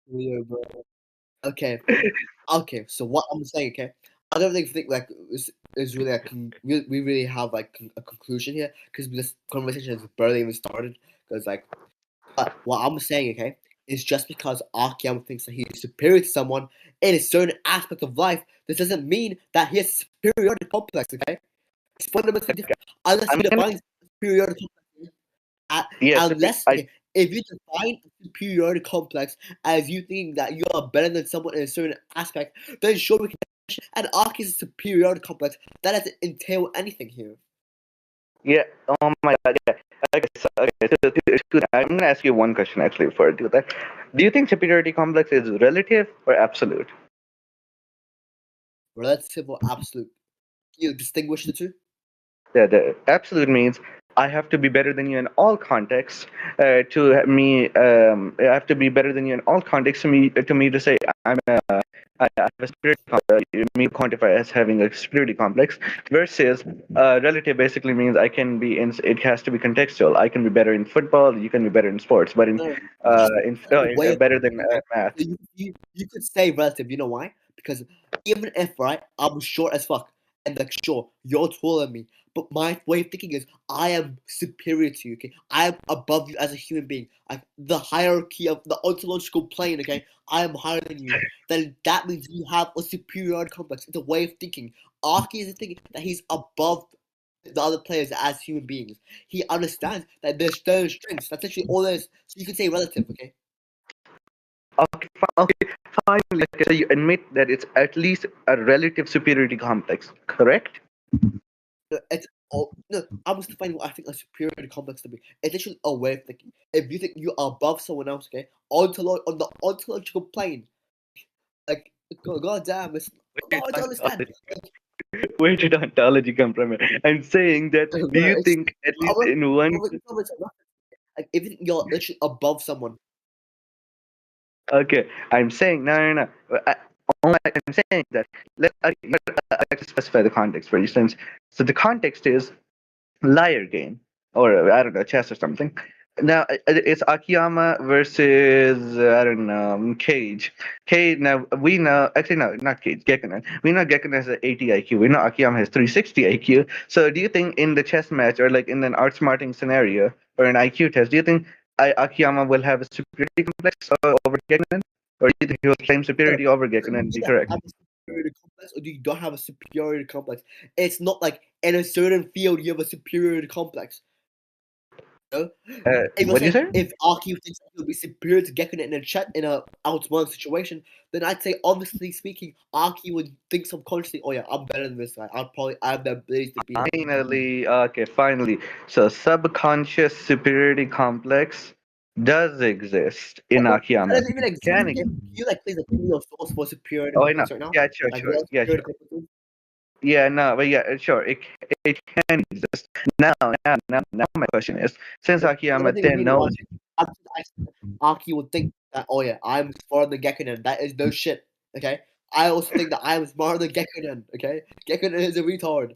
really bro. Okay. Okay, so what I'm saying, okay, I don't think like is really we really have like a conclusion here because this conversation has barely even started. Because like, but what I'm saying, okay, is just because Akiyama thinks that he is superior to someone in a certain aspect of life, this doesn't mean that he has superiority complex. Okay, it's fundamentally different. Unless I'm you gonna define superiority complex, yes. unless okay, if you define a superiority complex as you think that you are better than someone in a certain aspect, then sure we can. And Ark is a superiority complex that doesn't entail anything here. Yeah. Oh my God. Yeah. I'm gonna ask you one question actually before I do that. Do you think superiority complex is relative or absolute? Relative or absolute? You distinguish the two? Yeah, the absolute means I have to be better than you in all contexts. To me, I have to be better than you in all contexts. To me to say I have a superiority complex, me quantify as having a superiority complex. Versus relative basically means I can be in. It has to be contextual. I can be better in football. You can be better in sports, but No, it's just a way of better than thinking, okay? math. So you could say relative. You know why? Because even if right, I'm short as fuck, and like sure, you're taller than me, but my way of thinking is I am superior to you. Okay, I am above you as a human being. Like the hierarchy of the ontological plane. Okay, I am higher than you. Then that means you have a superiority complex. It's a way of thinking. Arky is thinking that he's above the other players as human beings. He understands that there's certain strengths. That's actually all there is. So you can say relative, okay? Okay, okay, finally, okay, so you admit that it's at least a relative superiority complex, correct? No, it's all, no, I was defining what I think a superiority complex to be. It's actually a way of thinking. If you think you are above someone else, okay, on the ontological plane, like God damn, it's Where hard to did understand. ontology, where did ontology come from? I'm saying that. Do Bro, you it's think at least in one? like if you think you're literally above someone. Okay, I'm saying no, no, no. All I'm saying that I can specify the context. For instance, so the context is liar game or I don't know chess or something. Now it's Akiyama versus I don't know Cage. Cage. Now we know actually no, not Cage. Gekkonen. We know Gekkonen has an 80 IQ. We know Akiyama has 360 IQ. So do you think in the chess match or like in an art smarting scenario or an IQ test, do you think Akiyama will have a superiority complex over Gekkonen, or do you think he will claim No, superiority over you Gekkonen and be either correct? have a superiority complex or you don't have a superiority complex. It's not like in a certain field you have a superiority complex. You know? If you're What do you saying say? if Arky thinks that he'll be superior to Gekkonen in a chat in a outsmart situation, then I'd say obviously speaking, Arky would think subconsciously, oh yeah, I'm better than this guy. I have the ability to beat him. Finally, okay, finally. So subconscious superiority complex does exist in But that Akiyama. doesn't even exist. Can Can you like please give me your source for superiority oh I know. complex right now? Yeah, sure, Like sure. what Yeah, superiority sure. complex is? Yeah, no, but yeah, sure. It can exist. Now my question is, since That Akiyama doesn't even then mean knows logic. Aki would think that, oh yeah, I'm smarter than Gekkonen. That is no shit. Okay. I also think that I'm smarter than Gekkonen. Okay. Gekkonen is a retard.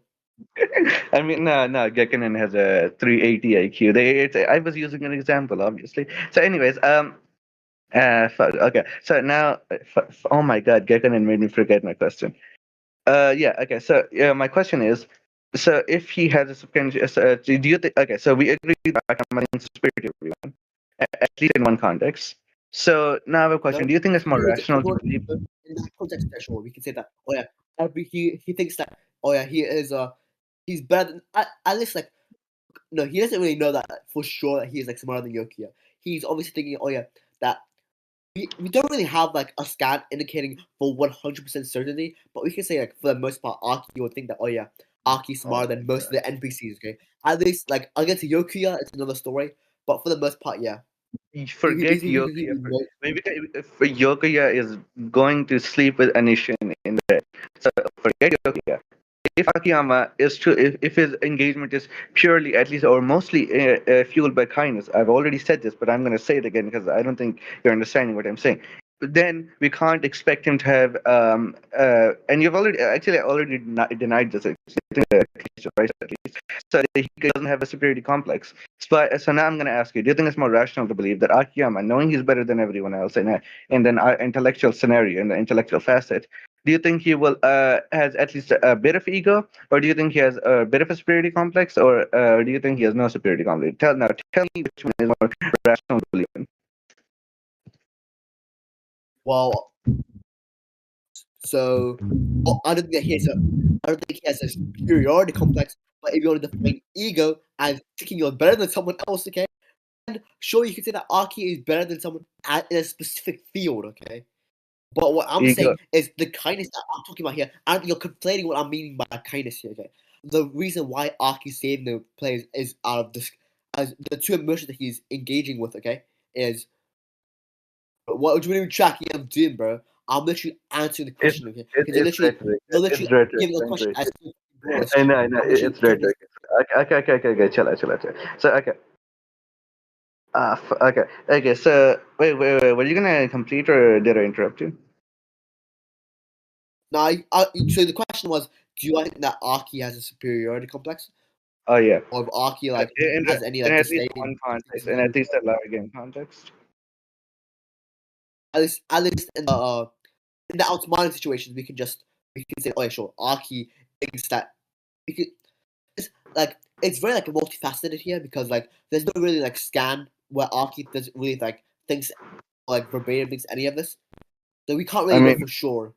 I mean, no, Gekkonen has a 380 IQ. I was using an example, obviously. So, anyways, okay. So now, oh my God, Gekkonen made me forget my question. Yeah, okay. So, my question is, so if he has a subconscious, do you think? Okay, so we agree that Akama is superior to everyone, at least in one context. So now I have a question. No, Do you think it's more superior to rational to everyone. believe? In that context, yeah, sure, we can say that. Oh yeah, he thinks that. Oh yeah, he's better than at least like no, he doesn't really know that for sure that he is like smarter than Yokia. He's obviously thinking, oh yeah, that we don't really have like a scan indicating for 100% certainty, but we can say like for the most part, Aki would think that oh yeah, Aki's Oh smarter my than most of the NPCs. Okay, at least like against Yokia, it's another story, but for the most part, yeah, God. Forget he Yokoya. knows. Maybe if Yokoya is going to sleep with Anishin in bed. So forget Yokoya. If Akiyama is true, if his engagement is purely, at least, or mostly fueled by kindness, I've already said this, but I'm going to say it again because I don't think you're understanding what I'm saying. Then we can't expect him to have, and you've already, actually, I already denied this, right, at least. So he doesn't have a superiority complex. So now I'm going to ask you, do you think it's more rational to believe that Akiyama, knowing he's better than everyone else in an intellectual scenario, in the intellectual facet, do you think he will has at least a bit of ego, or do you think he has a bit of a superiority complex, or do you think he has no superiority complex? Tell me which one is more rational to believe in. Well, so I don't think that I don't think he has a superiority complex. But if you want to define ego as thinking you're better than someone else, okay, and sure you can say that Aki is better than someone in a specific field, okay. But what I'm Ego. saying is the kindness that I'm talking about here, and you're conflating what I'm meaning by kindness here, okay? the reason why Aki's saving the players is out of this, as the two emotions that he's engaging with. Okay, is what do you mean tracking I'm doing, bro? I'm literally answering the question, okay? Because It's rhetoric. you're It's literally rhetoric. giving a question Sanjay. as if it's I know, I know. I'm literally It's giving rhetoric. Okay. Chill. So, okay. Okay. So, wait. Were you gonna complete or did I interrupt you? now. So the question was, do I think that Aki has a superiority complex, Oh, yeah. or if Aki In, has any in at least disdain? one context, in at least a large game context. At least in the outsmarting situations, we can say, oh yeah, sure, Aki thinks that because it's it's very multifaceted here because there's no really scan where Aki doesn't really thinks verbatim thinks any of this, so we can't I really know mean, for sure.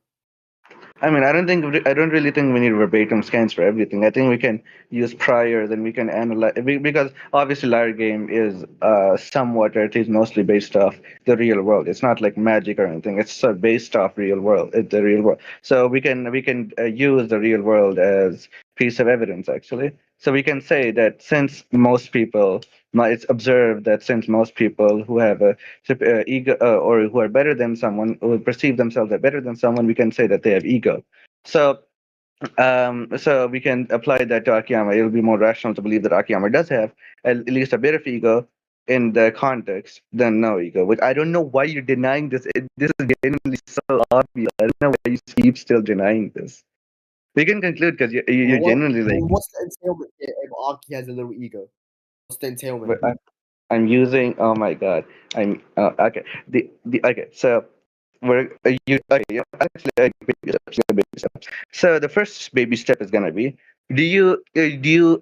I don't really think we need verbatim scans for everything. I think we can use prior, then we can analyze because obviously Larry game is somewhat, or at least mostly based off the real world. It's not like magic or anything. It's based off real world. It's the real world. So we can use the real world as piece of evidence actually. So we can say that since most people, it's observed that since most people who have a ego or who are better than someone, who perceive themselves as better than someone, we can say that they have ego. So so we can apply that to Akiyama. It'll be more rational to believe that Akiyama does have at least a bit of ego in the context than no ego. Which I don't know why you're denying this. This is genuinely so obvious. I don't know why you keep still denying this. We can conclude because you're genuinely like. What's the entailment if Aki has a little ego? What's the entailment? I'm using. Oh my god. I'm okay. The okay. So we're you okay, yeah, actually baby steps, baby steps. So the first baby step is gonna be. Do you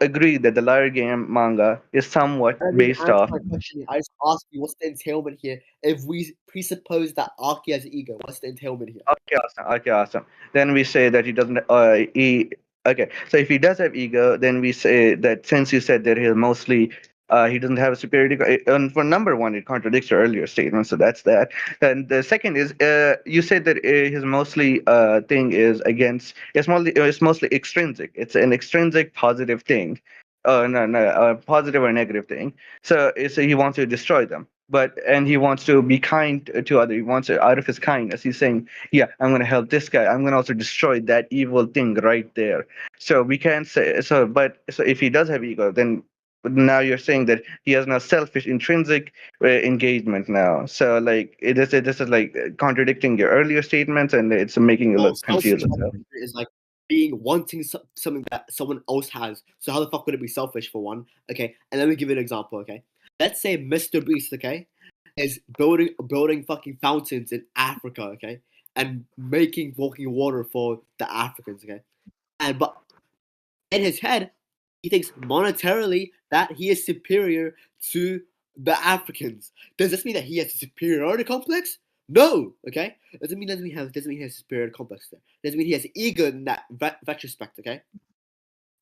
agree that the Liar Game manga is somewhat I didn't based answer off? my question. I just asked you what's the entailment here. If we presuppose that Aki has an ego, what's the entailment here? Okay, awesome. Then we say that he doesn't. He okay. So if he does have ego, then we say that since you said that he'll mostly. He doesn't have a superiority. And for number one, it contradicts your earlier statement, so that's that. And the second is, you said that his mostly thing is against. It's mostly extrinsic. It's an extrinsic positive thing. No, positive or negative thing. So he wants to destroy them, and he wants to be kind to other. He wants to, out of his kindness. He's saying, yeah, I'm going to help this guy. I'm going to also destroy that evil thing right there. So we can't say so. But so if he does have ego, then now you're saying that he has now selfish intrinsic engagement now. So like this is like contradicting your earlier statements, and it's making you Oh, look selfish confused as hell. is being wanting something that someone else has. So how the fuck would it be selfish for one? Okay, and let me give you an example. Okay, let's say Mr. Beast, okay, is building fucking fountains in Africa, okay, and making walking water for the Africans, okay, but in his head, he thinks monetarily that he is superior to the Africans. Does this mean that he has a superiority complex? No, okay. Doesn't mean he has a superiority complex there. Doesn't mean he has ego in that retrospect, okay.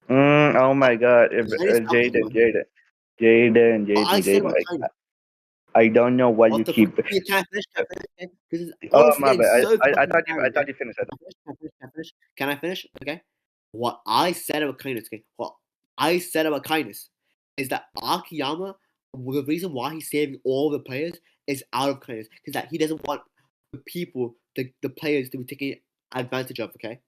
Oh my God, Can I just stop talking Jayden, about him? What I said Jaden, about like kindness. I don't know why you What the fuck? keep. Yeah, can I finish? Can I finish? Okay? Because it's Oh honestly my getting bad. so I fucking thought tiring. you Okay? finished. Can I finish? Can I finish? Can I finish? Okay. What I said about kindness, okay? What I said about kindness is that Akiyama, the reason why he's saving all the players is out of kindness, because that he doesn't want the players to be taken advantage of. Okay,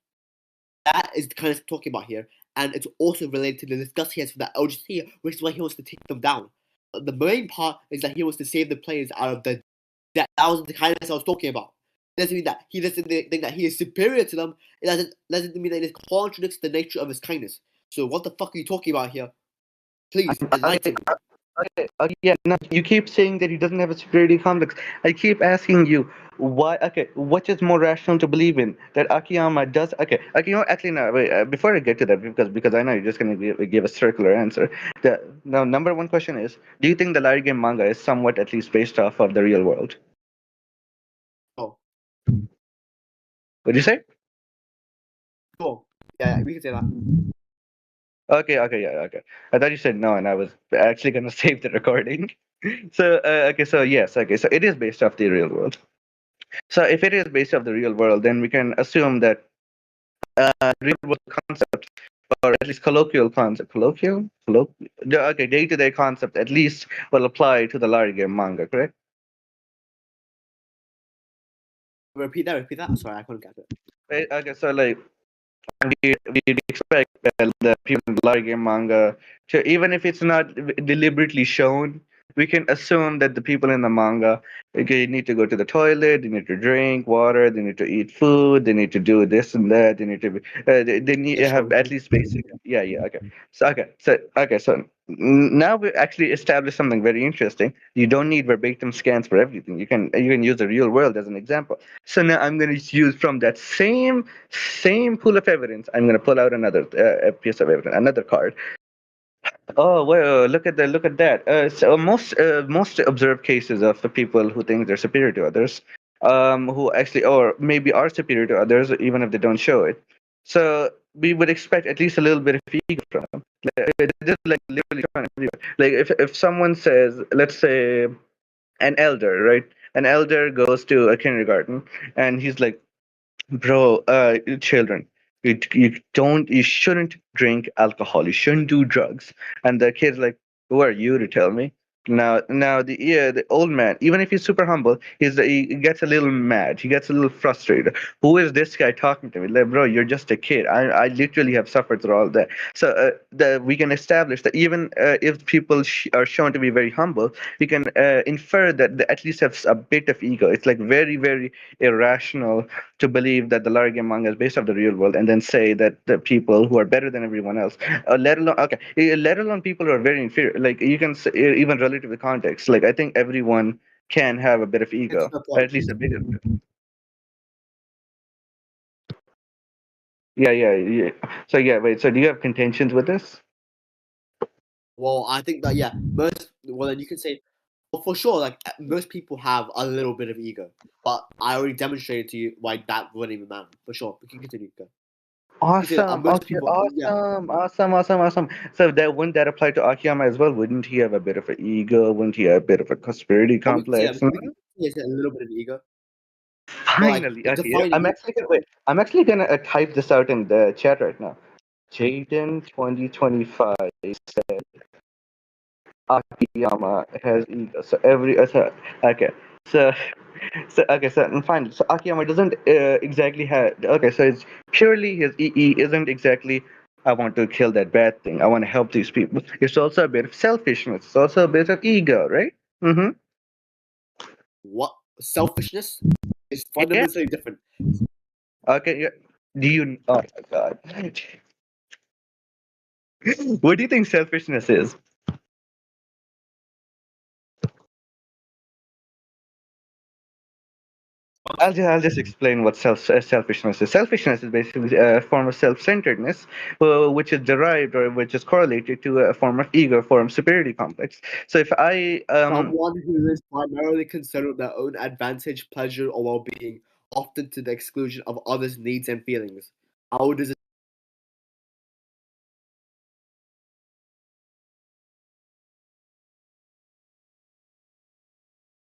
that is the kind of talking about here, and it's also related to the disgust he has for the LGT, which is why he wants to take them down. But the main part is that he wants to save the players out of the that was the kindness I was talking about. It doesn't mean that he doesn't think that he is superior to them. It doesn't mean that it contradicts the nature of his kindness. So what the fuck are you talking about here? Please Okay, enlighten me. okay, yeah. No, you keep saying that he doesn't have a superiority complex. I keep asking you why. Okay, what is more rational to believe in that Akiyama does? Okay. You know, actually, no. Wait, before I get to that, because I know you're just gonna give a circular answer. The now number one question is: do you think the Larry Game manga is somewhat at least based off of the real world? Oh, What do you say? cool. Yeah, we can say that. Okay, yeah, okay. I thought you said no, and I was actually gonna save the recording. So, okay, so yes, okay, so it is based off the real world. So, if it is based off the real world, then we can assume that real world concepts, or at least colloquial concept, okay, day-to-day concept at least will apply to the large game manga, correct? Repeat that. Sorry, I couldn't get it. Okay, so like we expect the people in the large game manga to, even if it's not deliberately shown, we can assume that the people in the manga, okay, need to go to the toilet, they need to drink water, they need to eat food, they need to do this and that, they need to they need to Yeah, have sure. at least basic. Yeah, okay. So now we actually established something very interesting. You don't need verbatim scans for everything. You can use the real world as an example. So now I'm going to use from that same pool of evidence. I'm going to pull out another piece of evidence, another card. Oh well, look at that. So most observed cases of the people who think they're superior to others, who actually or maybe are superior to others, even if they don't show it. So we would expect at least a little bit of ego from them. Just like literally trying everywhere. Like if someone says, let's say, an elder, right? An elder goes to a kindergarten and he's like, bro, children, you shouldn't drink alcohol. You shouldn't do drugs. And the kid's like, who are you to tell me? Now the old man, even if he's super humble, he gets a little mad. He gets a little frustrated. Who is this guy talking to me? Like, bro, you're just a kid. I literally have suffered through all that. So we can establish that even if people are shown to be very humble, we can infer that they at least have a bit of ego. It's like very, very irrational to believe that the Larry manga is based off the real world and then say that the people who are better than everyone else, let alone people who are very inferior. Like you can say, even relative to the context. Like I think everyone can have a bit of It's ego, the or point. at least a bit of it. Yeah. So yeah, wait. So do you have contentions with this? Well, I think that then you can say, well, for sure, like most people have a little bit of ego, but I already demonstrated to you why that wouldn't even matter. For sure, we can continue. Go. Continue. Awesome. Most Okay. people, yeah. Awesome. So that wouldn't that apply to Akiyama as well? Wouldn't he have a bit of an ego? Wouldn't he have a bit of a conspiracy Well, we can say, complex? we can say a little bit of ego, but like Finally, okay. define I'm ego. actually gonna wait. I'm actually gonna type this out in the chat right now. Jayden 2025 said Akiyama has ego. So okay. So and finally, so Akiyama doesn't exactly have. Okay, so it's purely his EE isn't exactly. I want to kill that bad thing. I want to help these people. It's also a bit of selfishness. It's also a bit of ego, right? Mm-hmm. What selfishness is Yeah. fundamentally different. Okay. Yeah. Do you? Oh my God. What do you think selfishness is? I'll just explain what selfishness is. Selfishness is basically a form of self-centeredness, which is derived or which is correlated to a form of ego, form of superiority complex. So if I Someone who is primarily concerned with their own advantage, pleasure, or well-being, often to the exclusion of others' needs and feelings. How does it